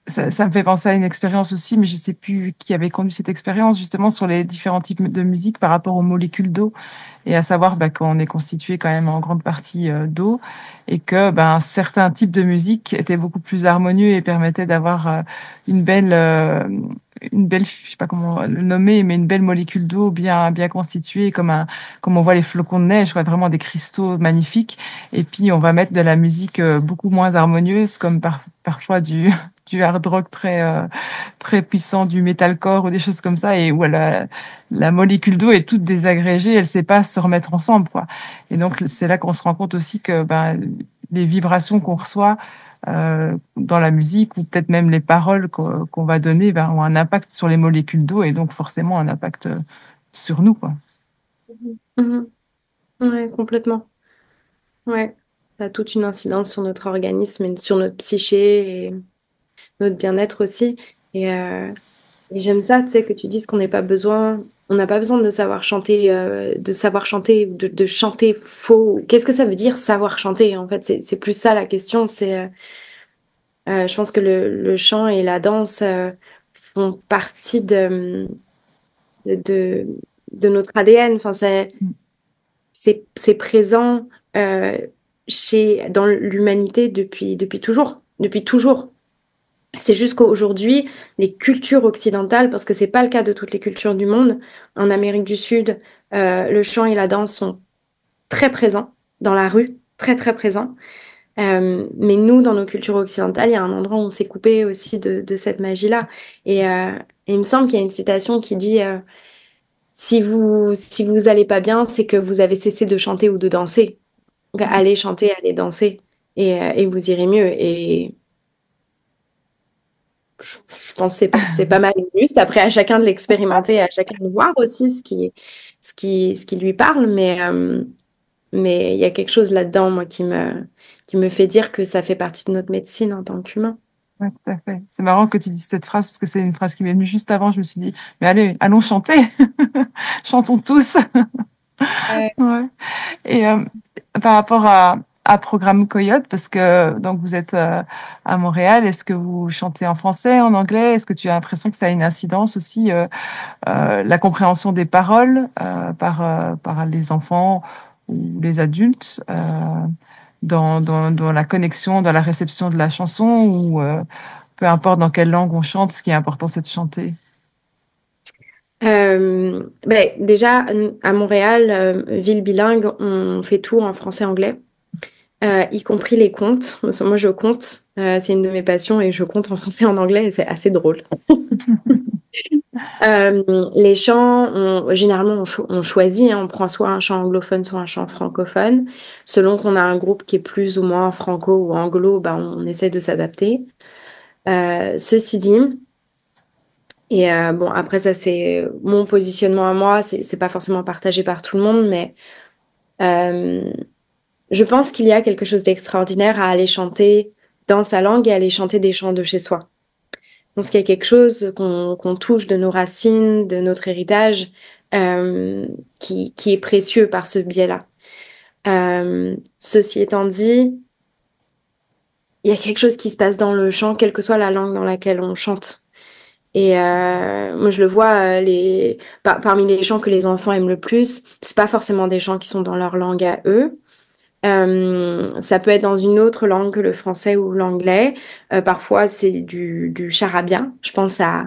ça me fait penser à une expérience aussi, mais je sais plus qui avait conduit cette expérience, justement, sur les différents types de musique par rapport aux molécules d'eau. Et à savoir bah, qu'on est constitué quand même en grande partie d'eau et que ben, certains types de musique étaient beaucoup plus harmonieux et permettaient d'avoir une belle, je sais pas comment le nommer, mais une belle molécule d'eau bien constituée, comme on voit les flocons de neige, quoi, vraiment des cristaux magnifiques. Et puis on va mettre de la musique beaucoup moins harmonieuse, comme parfois du hard rock très puissant, du metalcore ou des choses comme ça, et où la molécule d'eau est toute désagrégée, elle sait pas se remettre ensemble, quoi. Et donc c'est là qu'on se rend compte aussi que ben, les vibrations qu'on reçoit dans la musique ou peut-être même les paroles qu'on va donner ben, ont un impact sur les molécules d'eau et donc forcément un impact sur nous, quoi. Mhm. Mhm. Ouais, complètement. Ouais. Ça a toute une incidence sur notre organisme et sur notre psyché et notre bien-être aussi. Et Et j'aime ça, tu sais, que tu dises qu'on n'a pas besoin de savoir chanter, de chanter faux. Qu'est-ce que ça veut dire savoir chanter? En fait, c'est plus ça la question. Je pense que le chant et la danse font partie de, de notre ADN. Enfin, c'est présent euh, dans l'humanité depuis toujours. Depuis toujours. C'est juste qu'aujourd'hui, les cultures occidentales, parce que c'est pas le cas de toutes les cultures du monde, en Amérique du Sud, le chant et la danse sont très présents dans la rue, très très présents. Mais nous, dans nos cultures occidentales, il y a un endroit où on s'est coupé aussi de cette magie-là. Et il me semble qu'il y a une citation qui dit si vous allez pas bien, c'est que vous avez cessé de chanter ou de danser. Donc, allez chanter, allez danser, et vous irez mieux. Et je pense que c'est pas mal juste. Après, à chacun de l'expérimenter, à chacun de voir aussi ce qui lui parle. Mais il y a quelque chose là-dedans, moi, qui me fait dire que ça fait partie de notre médecine en tant qu'humain. Ouais, tout à fait. C'est marrant que tu dises cette phrase parce que c'est une phrase qui m'est venue juste avant. Je me suis dit, mais allez, allons chanter. Chantons tous. Ouais. Ouais. Et par rapport à Programme Coyote, parce que donc vous êtes à Montréal, est-ce que vous chantez en français, en anglais? Est-ce que tu as l'impression que ça a une incidence aussi, la compréhension des paroles par les enfants ou les adultes, dans la connexion, dans la réception de la chanson, ou peu importe dans quelle langue on chante, ce qui est important, c'est de chanter. Déjà, à Montréal, ville bilingue, on fait tout en français-anglais, y compris les contes. Parce que moi, je compte, c'est une de mes passions et je compte en français et en anglais et c'est assez drôle. Les chants, généralement, on choisit, hein, on prend soit un chant anglophone, soit un chant francophone. Selon qu'on a un groupe qui est plus ou moins franco ou anglo, bah, on essaie de s'adapter. Ceci dit, et bon, après ça, c'est mon positionnement à moi, c'est pas forcément partagé par tout le monde, mais euh, je pense qu'il y a quelque chose d'extraordinaire à aller chanter dans sa langue et aller chanter des chants de chez soi. Je pense qu'il y a quelque chose qu'on touche de nos racines, de notre héritage, qui est précieux par ce biais-là. Ceci étant dit, il y a quelque chose qui se passe dans le chant, quelle que soit la langue dans laquelle on chante. Et moi, je le vois, parmi les chants que les enfants aiment le plus, c'est pas forcément des chants qui sont dans leur langue à eux. Ça peut être dans une autre langue que le français ou l'anglais. Parfois, c'est du charabia. Je pense à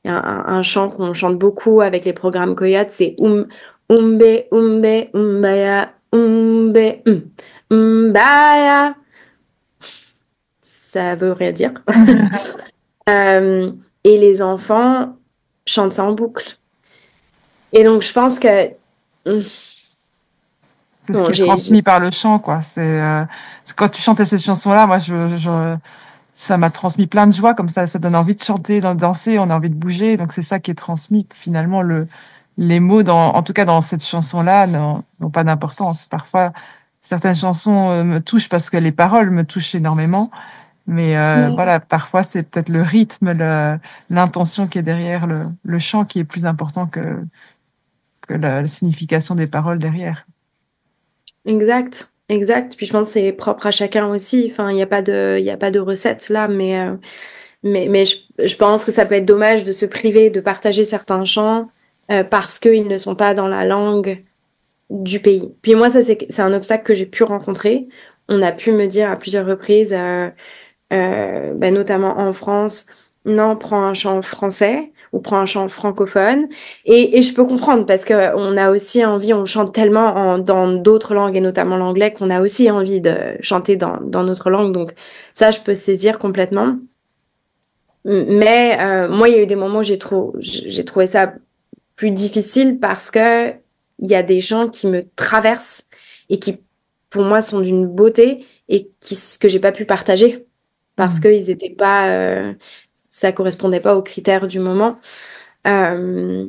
un chant qu'on chante beaucoup avec les programmes Coyote, c'est Umbe, Umbe, Umbaya, Umbe, Umbaya. Ça veut rien dire. Euh, et les enfants chantent ça en boucle. Et donc, je pense que... C'est ce Bon, qui est transmis par le chant, quoi. Quand tu chantais cette chanson-là, moi, ça m'a transmis plein de joie, comme ça donne envie de chanter, de danser, on a envie de bouger. Donc c'est ça qui est transmis. Finalement, les mots, en tout cas dans cette chanson-là, n'ont pas d'importance. Parfois, certaines chansons me touchent parce que les paroles me touchent énormément. Mais voilà, parfois c'est peut-être le rythme, l'intention qui est derrière le chant qui est plus important que la signification des paroles derrière. Exact, exact. Puis je pense que c'est propre à chacun aussi. Enfin, il y a pas de recette là, mais je pense que ça peut être dommage de se priver de partager certains chants parce qu'ils ne sont pas dans la langue du pays. Puis moi, ça, c'est un obstacle que j'ai pu rencontrer. On a pu me dire à plusieurs reprises, notamment en France, non, prends un chant français ou prends un chant francophone. Et je peux comprendre parce qu'on a aussi envie, on chante tellement dans d'autres langues et notamment l'anglais qu'on a aussi envie de chanter dans notre langue. Donc ça, je peux saisir complètement. Mais moi, il y a eu des moments où j'ai trouvé ça plus difficile parce que il y a des gens qui me traversent et qui, pour moi, sont d'une beauté et que j'ai pas pu partager parce Mm. qu'ils étaient pas, ça correspondait pas aux critères du moment. Euh,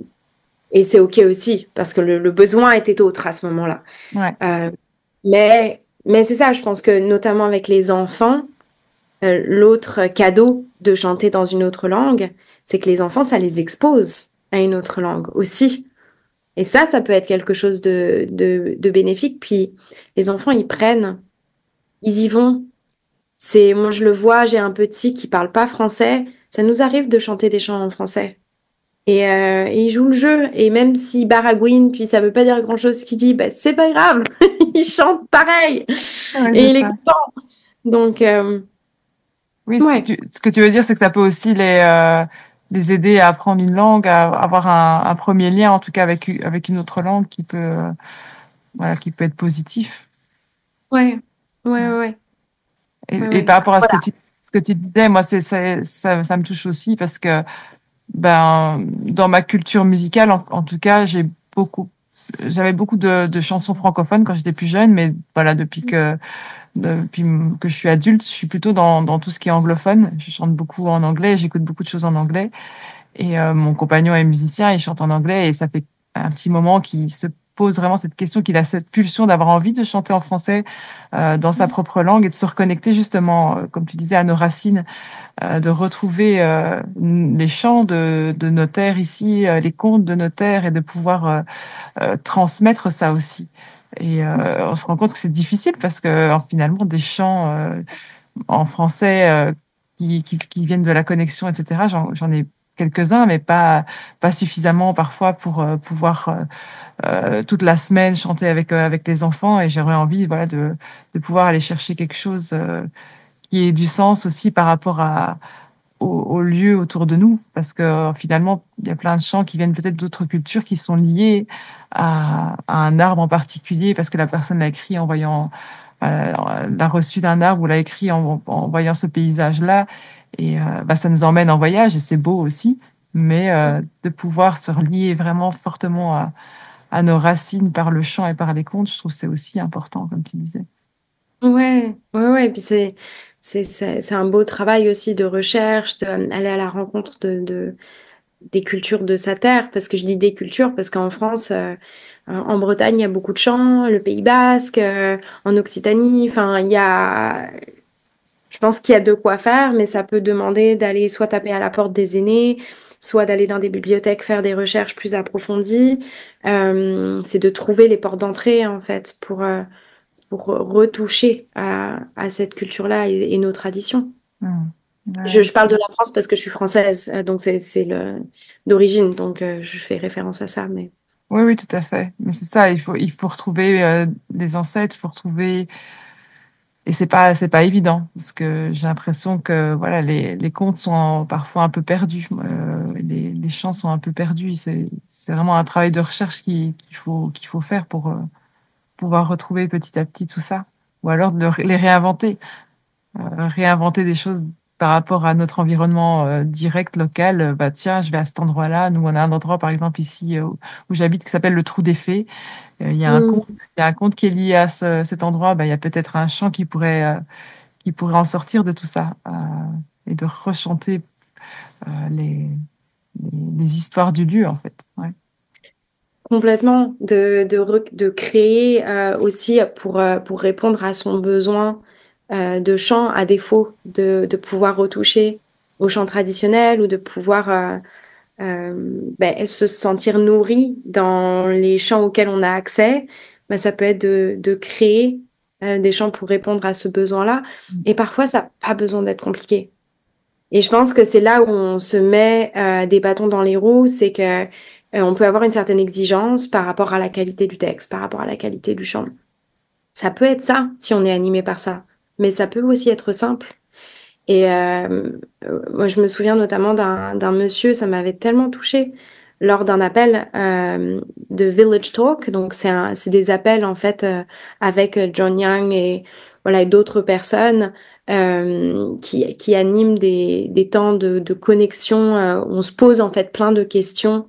et c'est ok aussi parce que le besoin était autre à ce moment-là. Ouais. Mais c'est ça, je pense que notamment avec les enfants. L'autre cadeau de chanter dans une autre langue, c'est que les enfants, ça les expose à une autre langue aussi. Et ça peut être quelque chose de bénéfique. Puis les enfants, ils prennent, ils y vont. Moi, je le vois, j'ai un petit qui parle pas français. Ça nous arrive de chanter des chants en français. Et il joue le jeu. Et même s'il baragouine, puis ça veut pas dire grand-chose ce qu'il dit, bah, c'est pas grave. Il chante pareil. Ouais, Et c'est il est ça. content. Donc, Oui, ouais. ce que tu veux dire, c'est que ça peut aussi les aider à apprendre une langue, à avoir un premier lien, en tout cas avec une autre langue voilà, qui peut être positif. Ouais. Ouais, ouais, ouais, Et ouais. par rapport à Voilà. ce que tu disais, moi, ça me touche aussi parce que, ben, dans ma culture musicale, en tout cas, j'avais beaucoup de chansons francophones quand j'étais plus jeune, mais voilà, depuis que je suis adulte, je suis plutôt dans tout ce qui est anglophone. Je chante beaucoup en anglais, j'écoute beaucoup de choses en anglais. Et mon compagnon est musicien, il chante en anglais et ça fait un petit moment qu'il se pose vraiment cette question, qu'il a cette pulsion d'avoir envie de chanter en français dans sa propre langue et de se reconnecter justement, comme tu disais, à nos racines, de retrouver les chants de nos terres ici, les contes de nos terres et de pouvoir transmettre ça aussi. Et on se rend compte que c'est difficile parce que finalement, des chants en français qui viennent de la connexion, etc., j'en ai quelques-uns, mais pas suffisamment parfois pour pouvoir toute la semaine chanter avec les enfants. Et j'aurais envie, voilà, de pouvoir aller chercher quelque chose qui ait du sens aussi par rapport aux lieux autour de nous, parce que finalement, il y a plein de chants qui viennent peut-être d'autres cultures qui sont liés à un arbre en particulier, parce que la personne l'a écrit en voyant, l'a reçu d'un arbre ou l'a écrit en voyant ce paysage-là. Et bah, ça nous emmène en voyage et c'est beau aussi, mais de pouvoir se relier vraiment fortement à nos racines par le chant et par les contes, je trouve que c'est aussi important, comme tu disais. Ouais, ouais, ouais. Et puis c'est un beau travail aussi de recherche, d'aller à la rencontre des cultures de sa terre. Parce que je dis des cultures, parce qu'en France, en Bretagne, il y a beaucoup de chants, le Pays Basque, en Occitanie, enfin, je pense qu'il y a de quoi faire, mais ça peut demander d'aller soit taper à la porte des aînés, soit d'aller dans des bibliothèques faire des recherches plus approfondies. C'est de trouver les portes d'entrée, en fait, pour retoucher à cette culture-là et nos traditions. Hmm. Ouais. Je parle de la France parce que je suis française, donc c'est d'origine, donc je fais référence à ça. Mais Oui, oui, tout à fait. Mais c'est ça, il faut retrouver les ancêtres, il faut retrouver, et c'est pas évident, parce que j'ai l'impression que, voilà, les contes sont parfois un peu perdus, les chants sont un peu perdus. C'est vraiment un travail de recherche qu'il faut faire pour pouvoir retrouver petit à petit tout ça. Ou alors les réinventer. Réinventer des choses par rapport à notre environnement direct, local. Bah tiens, je vais à cet endroit-là. Nous, on a un endroit, par exemple, ici où j'habite qui s'appelle le Trou des Fées. Il y a un conte, Mm. il y a un conte qui est lié à cet endroit. Bah, il y a peut-être un chant qui pourrait en sortir de tout ça et de rechanter les histoires du lieu, en fait. Ouais. Complètement, de créer aussi pour répondre à son besoin de chant, à défaut de pouvoir retoucher au chant traditionnel ou de pouvoir ben, se sentir nourri dans les chants auxquels on a accès. Ben, ça peut être de créer des chants pour répondre à ce besoin-là. Et parfois, ça n'a pas besoin d'être compliqué. Et je pense que c'est là où on se met des bâtons dans les roues, c'est que on peut avoir une certaine exigence par rapport à la qualité du texte, par rapport à la qualité du chant. Ça peut être ça si on est animé par ça, mais ça peut aussi être simple. Et moi, je me souviens notamment d'un monsieur, ça m'avait tellement touchée lors d'un appel de Village Talk. Donc, c'est des appels en fait avec John Young et voilà et d'autres personnes qui animent des temps de connexion. Où on se pose en fait plein de questions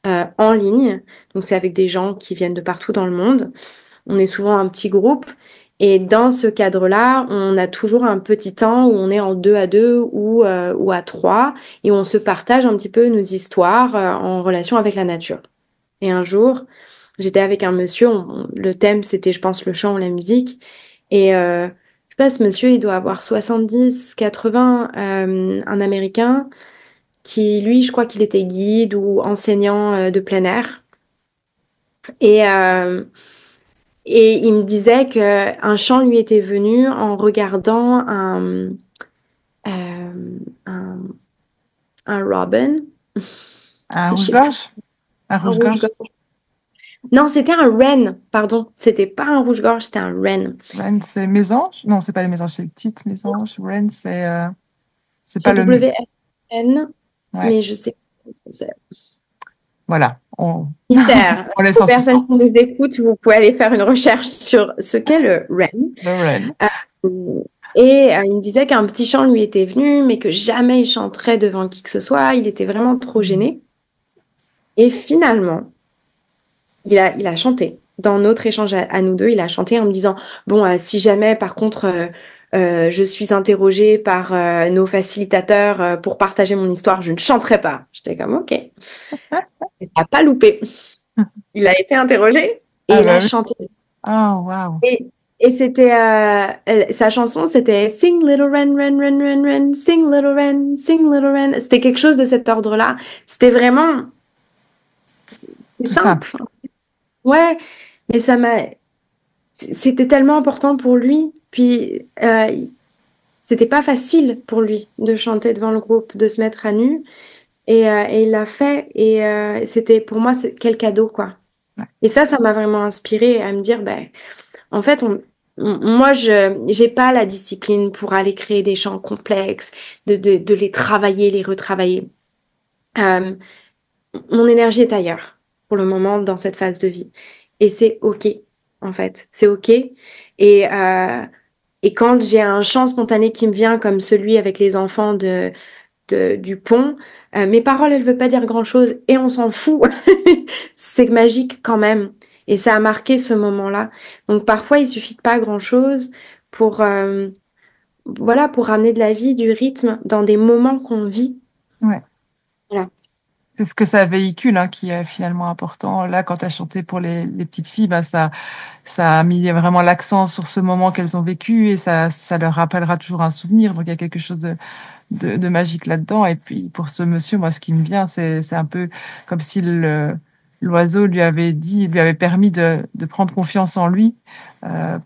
en ligne. Donc, c'est avec des gens qui viennent de partout dans le monde. On est souvent un petit groupe. Et dans ce cadre-là, on a toujours un petit temps où on est en deux à deux ou à trois et on se partage un petit peu nos histoires en relation avec la nature. Et un jour, j'étais avec un monsieur, le thème c'était, je pense, le chant ou la musique. Et sais pas, ce monsieur, il doit avoir 70, 80, un Américain qui, lui, je crois qu'il était guide ou enseignant de plein air. Et, euh, et il me disait qu'un chant lui était venu en regardant euh, un, un robin. Un Je sais plus, rouge-gorge? Un un rouge-gorge? rouge-gorge. Non, c'était un wren, pardon. C'était pas un rouge-gorge, c'était un wren. Wren, c'est mésange? Non, c'est pas les mésanges, c'est les petites mésanges. Wren, c'est pas C'est le... W-N, Ouais, mais je sais pas ce que c'est. voilà. Mystère. On laisse Aux en personnes suspens. qui nous écoutent, vous pouvez aller faire une recherche sur ce qu'est le wren. Le Wren. Il me disait qu'un petit chant lui était venu, mais que jamais il chanterait devant qui que ce soit. Il était vraiment trop gêné. Et finalement, il a chanté. Dans notre échange à nous deux, il a chanté en me disant, bon, si jamais, par contre, je suis interrogée par nos facilitateurs pour partager mon histoire, je ne chanterai pas. J'étais comme, ok, il n'a pas loupé. Il a été interrogé et Ah il a bah oui. chanté. Oh, waouh. Et, et c'était sa chanson, c'était Sing Little Wren, Wren, Wren, Wren, Wren, Sing Little Wren, Sing Little Wren. C'était quelque chose de cet ordre-là. C'était vraiment, c'était Tout simple. simple. Ouais, mais c'était tellement important pour lui. Puis c'était pas facile pour lui de chanter devant le groupe, de se mettre à nu. Et il l'a fait. Et c'était pour moi, quel cadeau, quoi. Ouais. Et ça m'a vraiment inspirée à me dire, ben, en fait, moi, je j'ai pas la discipline pour aller créer des chants complexes, de les travailler, les retravailler. Euh, Mon énergie est ailleurs pour le moment dans cette phase de vie. Et c'est OK, en fait. C'est OK. Et quand j'ai un chant spontané qui me vient, comme celui avec les enfants du pont, mes paroles, elles ne veulent pas dire grand-chose et on s'en fout. C'est magique quand même. Et ça a marqué ce moment-là. Donc parfois, il suffit de pas grand-chose pour, voilà, pour ramener de la vie, du rythme dans des moments qu'on vit. Ouais. Voilà. C'est ce que ça véhicule, hein, qui est finalement important. Là, quand tu as chanté pour les petites filles, bah, ça a mis vraiment l'accent sur ce moment qu'elles ont vécu et ça leur rappellera toujours un souvenir. Donc, il y a quelque chose de magique là-dedans. Et puis, pour ce monsieur, moi, ce qui me vient, c'est un peu comme si l'oiseau lui avait permis de prendre confiance en lui,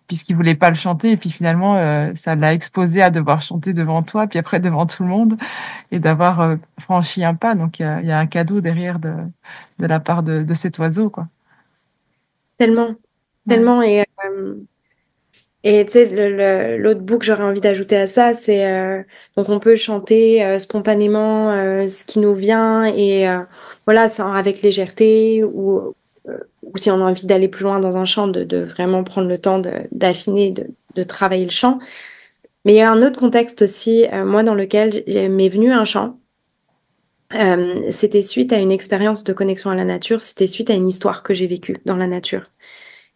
puisqu'il voulait pas le chanter. Et puis, finalement, ça l'a exposé à devoir chanter devant toi, puis après devant tout le monde et d'avoir franchi un pas. Donc, il y a un cadeau derrière de la part de cet oiseau, quoi. Tellement, Ouais. tellement. Et tu sais, l'autre bout que j'aurais envie d'ajouter à ça, c'est donc on peut chanter spontanément ce qui nous vient et voilà, avec légèreté ou si on a envie d'aller plus loin dans un chant, de vraiment prendre le temps d'affiner, de travailler le chant. Mais il y a un autre contexte aussi, moi, dans lequel m'est venu un chant. C'était suite à une expérience de connexion à la nature, c'était suite à une histoire que j'ai vécue dans la nature.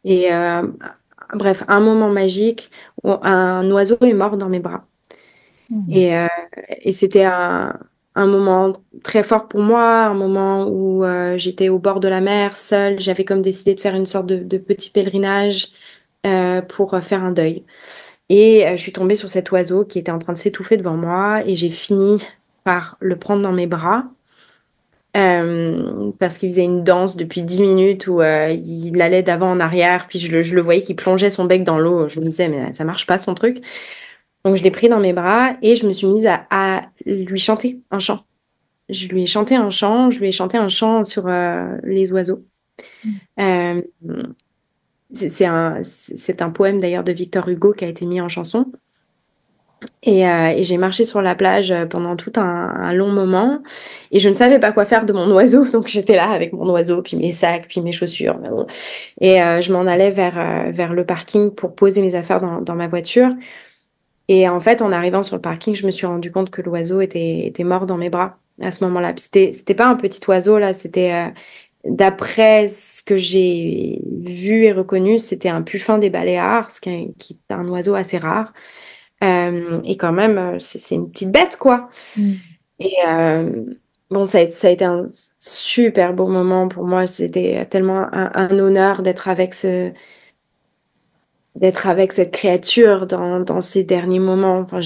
Et bref, un moment magique où un oiseau est mort dans mes bras. Mhm. Et, euh, et c'était un moment très fort pour moi, un moment où j'étais au bord de la mer, seule. J'avais comme décidé de faire une sorte de petit pèlerinage pour faire un deuil. Et je suis tombée sur cet oiseau qui était en train de s'étouffer devant moi et j'ai fini par le prendre dans mes bras. Parce qu'il faisait une danse depuis 10 minutes où il allait d'avant en arrière, puis je le voyais qui plongeait son bec dans l'eau. Je me disais, mais ça marche pas son truc. Donc je l'ai pris dans mes bras et je me suis mise à lui chanter un chant. Je lui ai chanté un chant, je lui ai chanté un chant sur les oiseaux. Euh, c'est un poème d'ailleurs de Victor Hugo qui a été mis en chanson. Et j'ai marché sur la plage pendant tout un long moment. Et je ne savais pas quoi faire de mon oiseau. Donc j'étais là avec mon oiseau, puis mes sacs, puis mes chaussures. Et je m'en allais vers le parking pour poser mes affaires dans ma voiture. Et en fait, en arrivant sur le parking, je me suis rendu compte que l'oiseau était mort dans mes bras à ce moment-là. Puis c'était pas un petit oiseau, là. C'était, d'après ce que j'ai vu et reconnu, c'était un puffin des Baléares, qui est un oiseau assez rare. Et quand même, c'est une petite bête, quoi. Mhm. Et bon, ça a été un super beau moment pour moi. C'était tellement un honneur d'être avec d'être avec cette créature dans ces derniers moments. Enfin,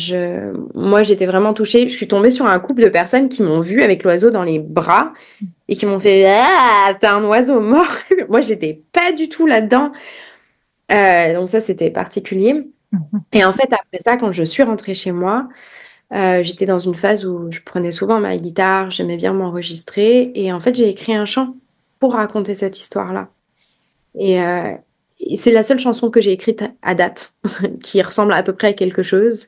moi, j'étais vraiment touchée. Je suis tombée sur un couple de personnes qui m'ont vue avec l'oiseau dans les bras et qui m'ont fait ah, t'as un oiseau mort. Moi, j'étais pas du tout là-dedans. Donc ça, c'était particulier. Mhm. Et en fait, après ça, quand je suis rentrée chez moi, j'étais dans une phase où je prenais souvent ma guitare, j'aimais bien m'enregistrer. Et en fait, j'ai écrit un chant pour raconter cette histoire-là. Et, euh, et c'est la seule chanson que j'ai écrite à date, qui ressemble à peu près à quelque chose.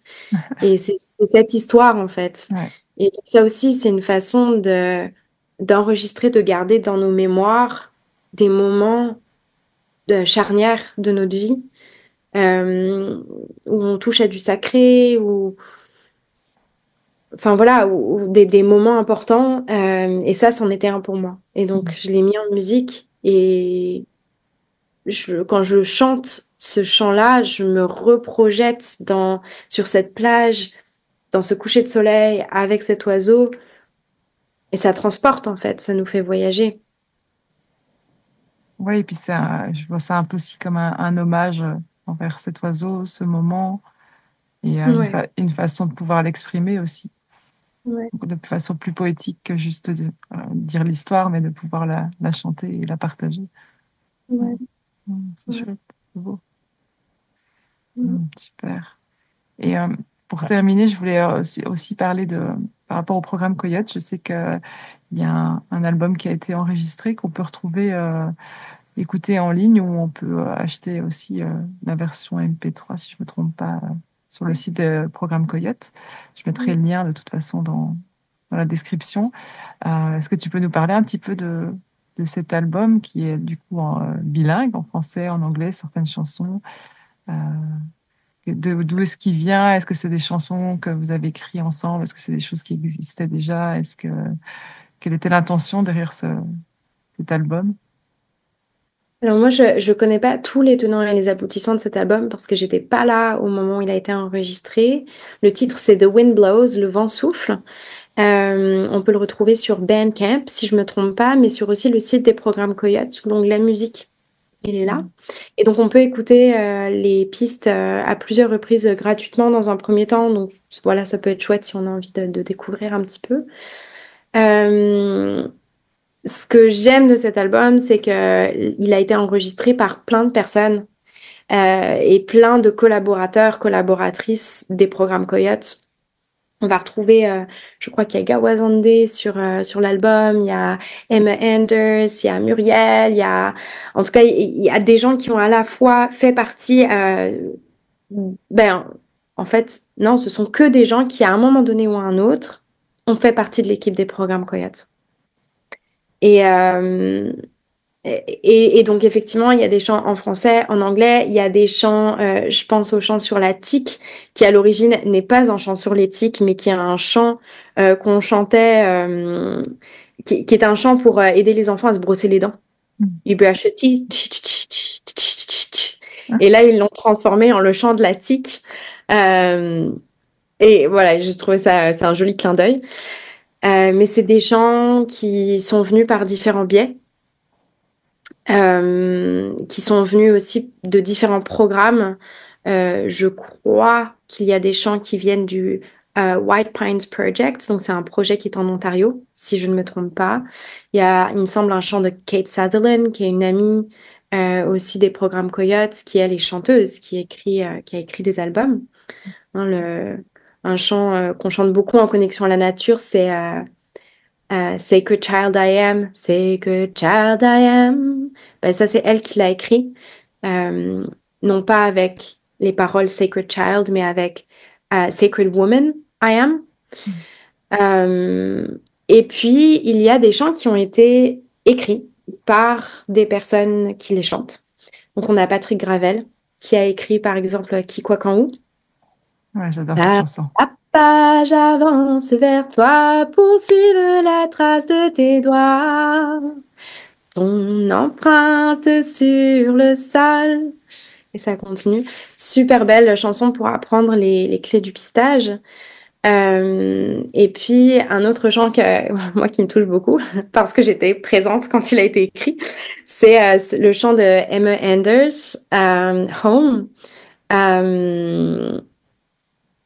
Et c'est cette histoire, en fait. Ouais. Et ça aussi, c'est une façon d'enregistrer, de garder dans nos mémoires des moments charnières de notre vie, où on touche à du sacré, enfin voilà, ou des moments importants. Et ça, c'en était un pour moi. Et donc, je l'ai mis en musique. Et quand je chante ce chant-là, je me reprojette sur cette plage, dans ce coucher de soleil, avec cet oiseau. Et ça transporte, en fait, ça nous fait voyager. Ouais, et puis je vois ça un peu aussi comme un hommage envers cet oiseau, ce moment, et Ouais, une façon de pouvoir l'exprimer aussi, ouais, de façon plus poétique que juste de dire l'histoire, mais de pouvoir la chanter et la partager. Ouais. ouais, C'est ouais. chouette, c'est beau. Mhm. Super. Et pour terminer, je voulais aussi parler par rapport au programme Coyote. Je sais qu'il y a un album qui a été enregistré qu'on peut retrouver, écouter en ligne, ou on peut acheter aussi la version MP3, si je ne me trompe pas, sur le site de programme Coyote. Je mettrai le lien de toute façon dans la description. Est-ce que tu peux nous parler un petit peu de cet album qui est du coup bilingue, en français, en anglais, certaines chansons? euh, D'où est-ce qu'il vient? Est-ce que c'est des chansons que vous avez écrites ensemble? Est-ce que c'est des choses qui existaient déjà? Quelle était l'intention derrière cet album? Alors moi, je connais pas tous les tenants et les aboutissants de cet album parce que j'étais pas là au moment où il a été enregistré. Le titre, c'est The Wind Blows, le vent souffle. On peut le retrouver sur Bandcamp, si je me trompe pas, mais sur aussi le site des programmes Coyote, sous l'onglet musique. Il est là. Mm. Et donc, on peut écouter les pistes à plusieurs reprises gratuitement dans un premier temps. Donc, voilà, ça peut être chouette si on a envie de découvrir un petit peu. Euh, Ce que j'aime de cet album, c'est que il a été enregistré par plein de personnes et plein de collaborateurs, collaboratrices des programmes Coyote. On va retrouver, je crois qu'il y a Gawazande sur l'album, il y a Emma Anders, il y a Muriel, en tout cas, il y a des gens qui ont à la fois fait partie, ben, en fait, non, ce sont que des gens qui, à un moment donné ou à un autre, ont fait partie de l'équipe des programmes Coyote. Et, euh, et donc, effectivement, il y a des chants en français, en anglais, il y a des chants, je pense au chant sur la tique, qui à l'origine n'est pas un chant sur les tiques, mais qui est un chant qu'on chantait, qui est un chant pour aider les enfants à se brosser les dents. Mm. You brush your teeth. Et là, ils l'ont transformé en le chant de la tique. Euh, et voilà, j'ai trouvé ça, c'est un joli clin d'œil. Mais c'est des chants qui sont venus par différents biais. Qui sont venus aussi de différents programmes. Je crois qu'il y a des chants qui viennent du White Pines Project, donc c'est un projet qui est en Ontario, si je ne me trompe pas. Il y a, il me semble, un chant de Kate Sutherland, qui est une amie aussi des programmes Coyotes, qui elle est chanteuse, qui a écrit des albums. Hein, un chant qu'on chante beaucoup en connexion à la nature, c'est Sacred Child I Am, Sacred Child I Am. Ben, ça, c'est elle qui l'a écrit. Euh, non pas avec les paroles Sacred Child, mais avec Sacred Woman I Am. Euh, et puis, il y a des chants qui ont été écrits par des personnes qui les chantent. Donc, on a Patrick Gravel, qui a écrit, par exemple, Qui, quoi, quand, où. Ouais, j'adore cette Pas chanson. à pas, j'avance vers toi, poursuivre la trace de tes doigts, ton empreinte sur le sol. Et ça continue. Super belle chanson pour apprendre les clés du pistage. Et puis, un autre chant moi, qui me touche beaucoup, parce que j'étais présente quand il a été écrit, c'est le chant de Emma Anders, Home. Euh,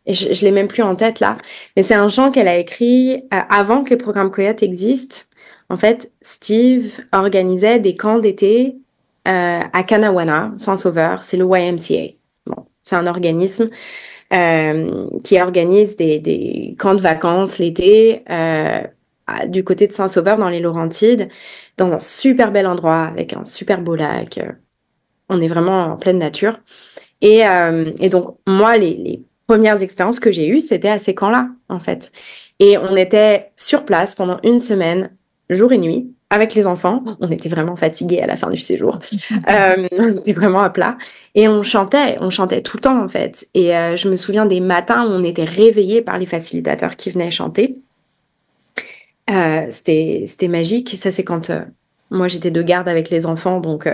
je l'ai même plus en tête là, mais c'est un chant qu'elle a écrit avant que les programmes Coyote existent. En fait, Steve organisait des camps d'été à Kanawana, Saint-Sauveur. C'est le YMCA. Bon, c'est un organisme qui organise des camps de vacances l'été du côté de Saint-Sauveur dans les Laurentides, dans un super bel endroit avec un super beau lac. On est vraiment en pleine nature. Et donc, moi, les premières expériences que j'ai eues, c'était à ces camps-là, en fait. Et on était sur place pendant une semaine, jour et nuit, avec les enfants. On était vraiment fatigués à la fin du séjour. On était vraiment à plat. Et on chantait tout le temps, en fait. Et je me souviens des matins où on était réveillés par les facilitateurs qui venaient chanter. C'était magique. Ça, c'est quand moi, j'étais de garde avec les enfants, donc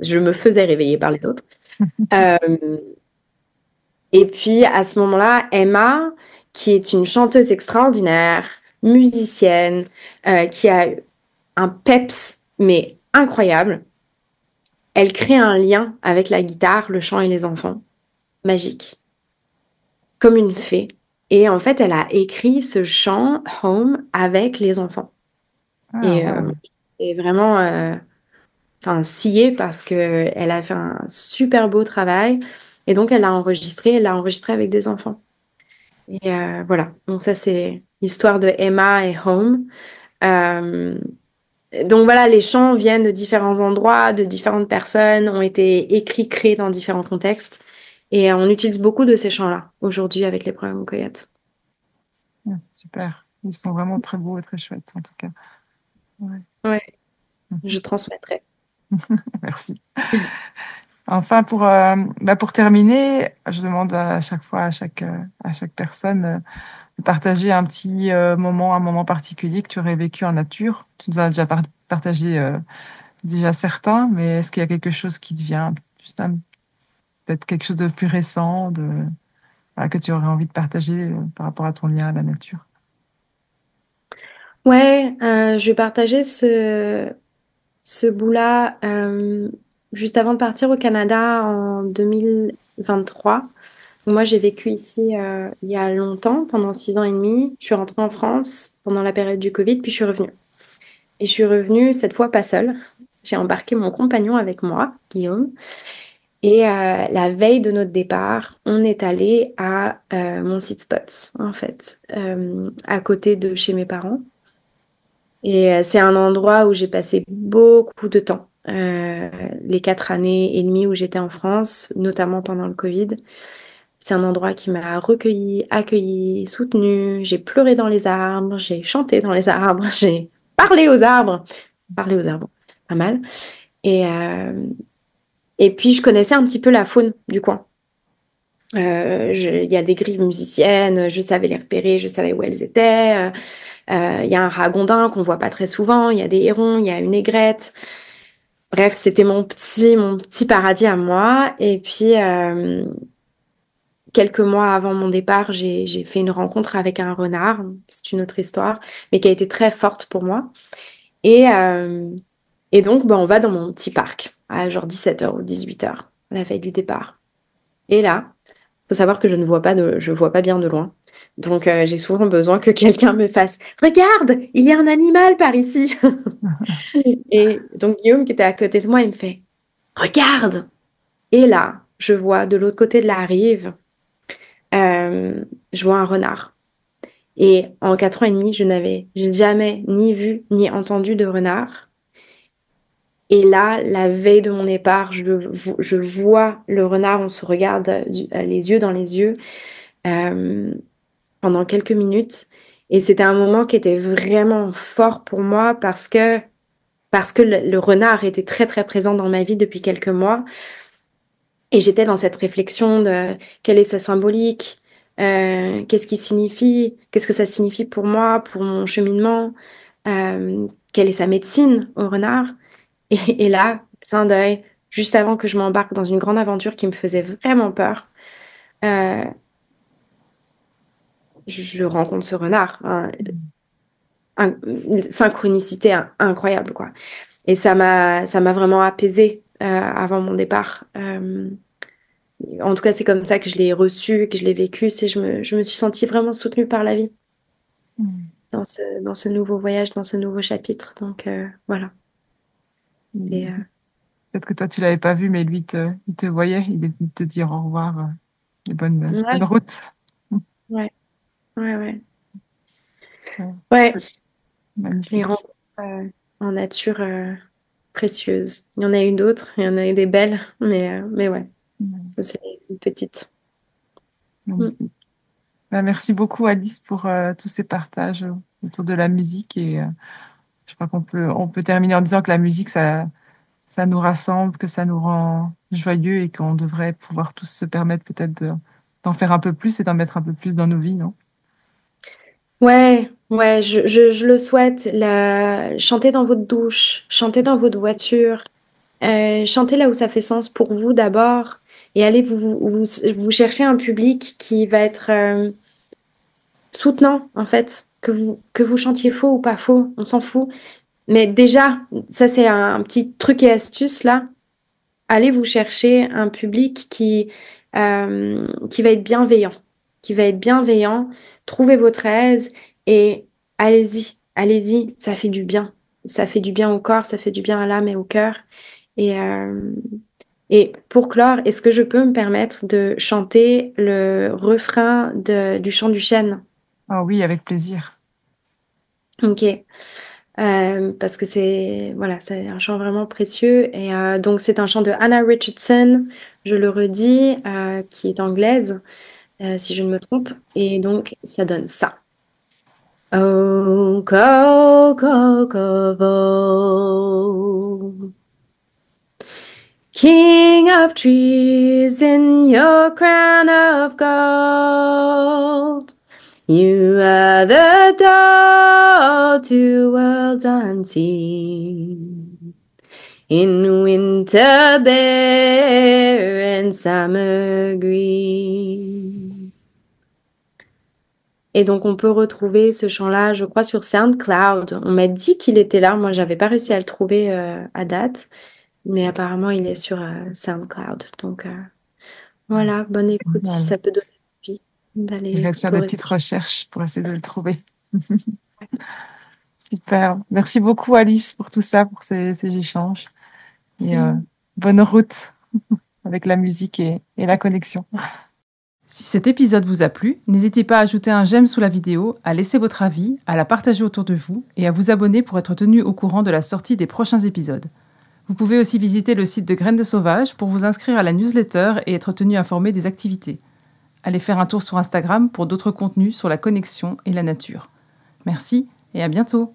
je me faisais réveiller par les autres. Euh, Et puis à ce moment-là, Emma, qui est une chanteuse extraordinaire, musicienne, qui a un peps mais incroyable, elle crée un lien avec la guitare, le chant et les enfants, magique, comme une fée. Et en fait, elle a écrit ce chant Home avec les enfants. Ah, Et, wow. et vraiment, enfin, sciée parce que elle a fait un super beau travail. Et donc, elle l'a enregistré avec des enfants. Et voilà, donc ça c'est l'histoire de Emma et Home. Euh, donc voilà, les chants viennent de différents endroits, de différentes personnes, ont été écrits, créés dans différents contextes. Et on utilise beaucoup de ces chants-là aujourd'hui avec les programmes Coyote. Ah, super. Ils sont vraiment très beaux et très chouettes, en tout cas. Ouais. Ouais, je transmettrai. Merci. Enfin, pour terminer, je demande à chaque fois à chaque personne de partager un petit moment, un moment particulier que tu aurais vécu en nature. Tu nous as déjà partagé déjà certains, mais est-ce qu'il y a quelque chose qui te vient, juste peut-être quelque chose de plus récent, voilà, que tu aurais envie de partager par rapport à ton lien à la nature? Ouais, je vais partager ce bout-là juste avant de partir au Canada en 2023. Moi, j'ai vécu ici il y a longtemps, pendant 6 ans et demi. Je suis rentrée en France pendant la période du Covid, puis je suis revenue. Et je suis revenue cette fois pas seule. J'ai embarqué mon compagnon avec moi, Guillaume. Et la veille de notre départ, on est allé à mon site spot, en fait, à côté de chez mes parents. Et c'est un endroit où j'ai passé beaucoup de temps, les 4 années et demie où j'étais en France, notamment pendant le Covid. C'est un endroit qui m'a recueilli, accueilli, soutenu. J'ai pleuré dans les arbres, j'ai chanté dans les arbres, j'ai parlé aux arbres, pas mal. Et, euh, et puis je connaissais un petit peu la faune du coin. Il y a des grives musiciennes, je savais les repérer, je savais où elles étaient. Il y a un ragondin qu'on voit pas très souvent, il y a des hérons, il y a une aigrette. Bref, c'était mon petit paradis à moi. Et puis, quelques mois avant mon départ, j'ai fait une rencontre avec un renard. C'est une autre histoire, mais qui a été très forte pour moi. Et, euh, et donc, on va dans mon petit parc à genre 17h ou 18h, la veille du départ. Et là, faut savoir que je vois pas bien de loin. Donc, j'ai souvent besoin que quelqu'un me fasse «Regarde, il y a un animal par ici!» Et donc, Guillaume, qui était à côté de moi, il me fait «Regarde!» Et là, je vois de l'autre côté de la rive, je vois un renard. Et en 4 ans et demi, je n'avais jamais ni vu ni entendu de renard. Et là, la veille de mon départ, je vois le renard, on se regarde les yeux dans les yeux euh, pendant quelques minutes. Et c'était un moment qui était vraiment fort pour moi parce que le renard était très très présent dans ma vie depuis quelques mois. Et j'étais dans cette réflexion de quelle est sa symbolique, qu'est-ce qui signifie, qu'est-ce que ça signifie pour moi, pour mon cheminement, quelle est sa médecine au renard. Et là, clin d'œil, juste avant que je m'embarque dans une grande aventure qui me faisait vraiment peur, euh, je rencontre ce renard. Une synchronicité incroyable, quoi. Et ça m'a vraiment apaisée avant mon départ. En tout cas, c'est comme ça que je l'ai reçu, que je l'ai vécu. Je me suis sentie vraiment soutenue par la vie Mm. dans ce nouveau voyage, dans ce nouveau chapitre. Donc voilà. C'est Peut-être que toi, tu l'avais pas vu, mais lui, il te voyait. Il est venu te dire au revoir. Et bonne ouais, route. ouais, ouais, ouais. Ouais, Ouais, les magnifique. rencontres en nature précieuses. Il y en a eu d'autres, il y en a eu des belles, mais ouais, Ouais, ça, c'est une petite. Mm. magnifique. Ben, merci beaucoup, Alice, pour tous ces partages autour de la musique. Et je crois on peut terminer en disant que la musique, ça nous rassemble, que ça nous rend joyeux et qu'on devrait pouvoir tous se permettre peut-être d'en faire un peu plus et d'en mettre un peu plus dans nos vies, non? Ouais, ouais, je le souhaite. Chantez dans votre douche, chantez dans votre voiture, chantez là où ça fait sens pour vous d'abord, et allez vous chercher un public qui va être soutenant, en fait, que vous chantiez faux ou pas faux, on s'en fout. Mais déjà, ça c'est un petit truc et astuce là. Allez vous chercher un public qui va être bienveillant, qui va être bienveillant. Trouvez votre aise et allez-y, allez-y, ça fait du bien. Ça fait du bien au corps, ça fait du bien à l'âme et au cœur. Et, euh, et pour clore, est-ce que je peux me permettre de chanter le refrain du chant du chêne? Ah oui, avec plaisir. Ok. Parce que c'est voilà, c'est un chant vraiment précieux. Et donc, c'est un chant de Anna Richardson, je le redis, qui est anglaise, si je ne me trompe. Et donc, ça donne ça. Oh, Kokovo, King of trees in your crown of gold. You are the door to worlds unseen. In winter bare and summer green. Et donc, on peut retrouver ce chant-là, je crois, sur SoundCloud. On m'a dit qu'il était là. Moi, j'avais pas réussi à le trouver à date. Mais apparemment, il est sur SoundCloud. Donc, voilà, bonne écoute si Génial. ça peut donner envie Je d'aller vais faire des explorer. petites recherches pour essayer de le trouver. Super. Merci beaucoup, Alice, pour tout ça, pour ces échanges. Et Mm. bonne route avec la musique et la connexion. Si cet épisode vous a plu, n'hésitez pas à ajouter un j'aime sous la vidéo, à laisser votre avis, à la partager autour de vous et à vous abonner pour être tenu au courant de la sortie des prochains épisodes. Vous pouvez aussi visiter le site de Graines de Sauvage pour vous inscrire à la newsletter et être tenu informé des activités. Allez faire un tour sur Instagram pour d'autres contenus sur la connexion et la nature. Merci et à bientôt!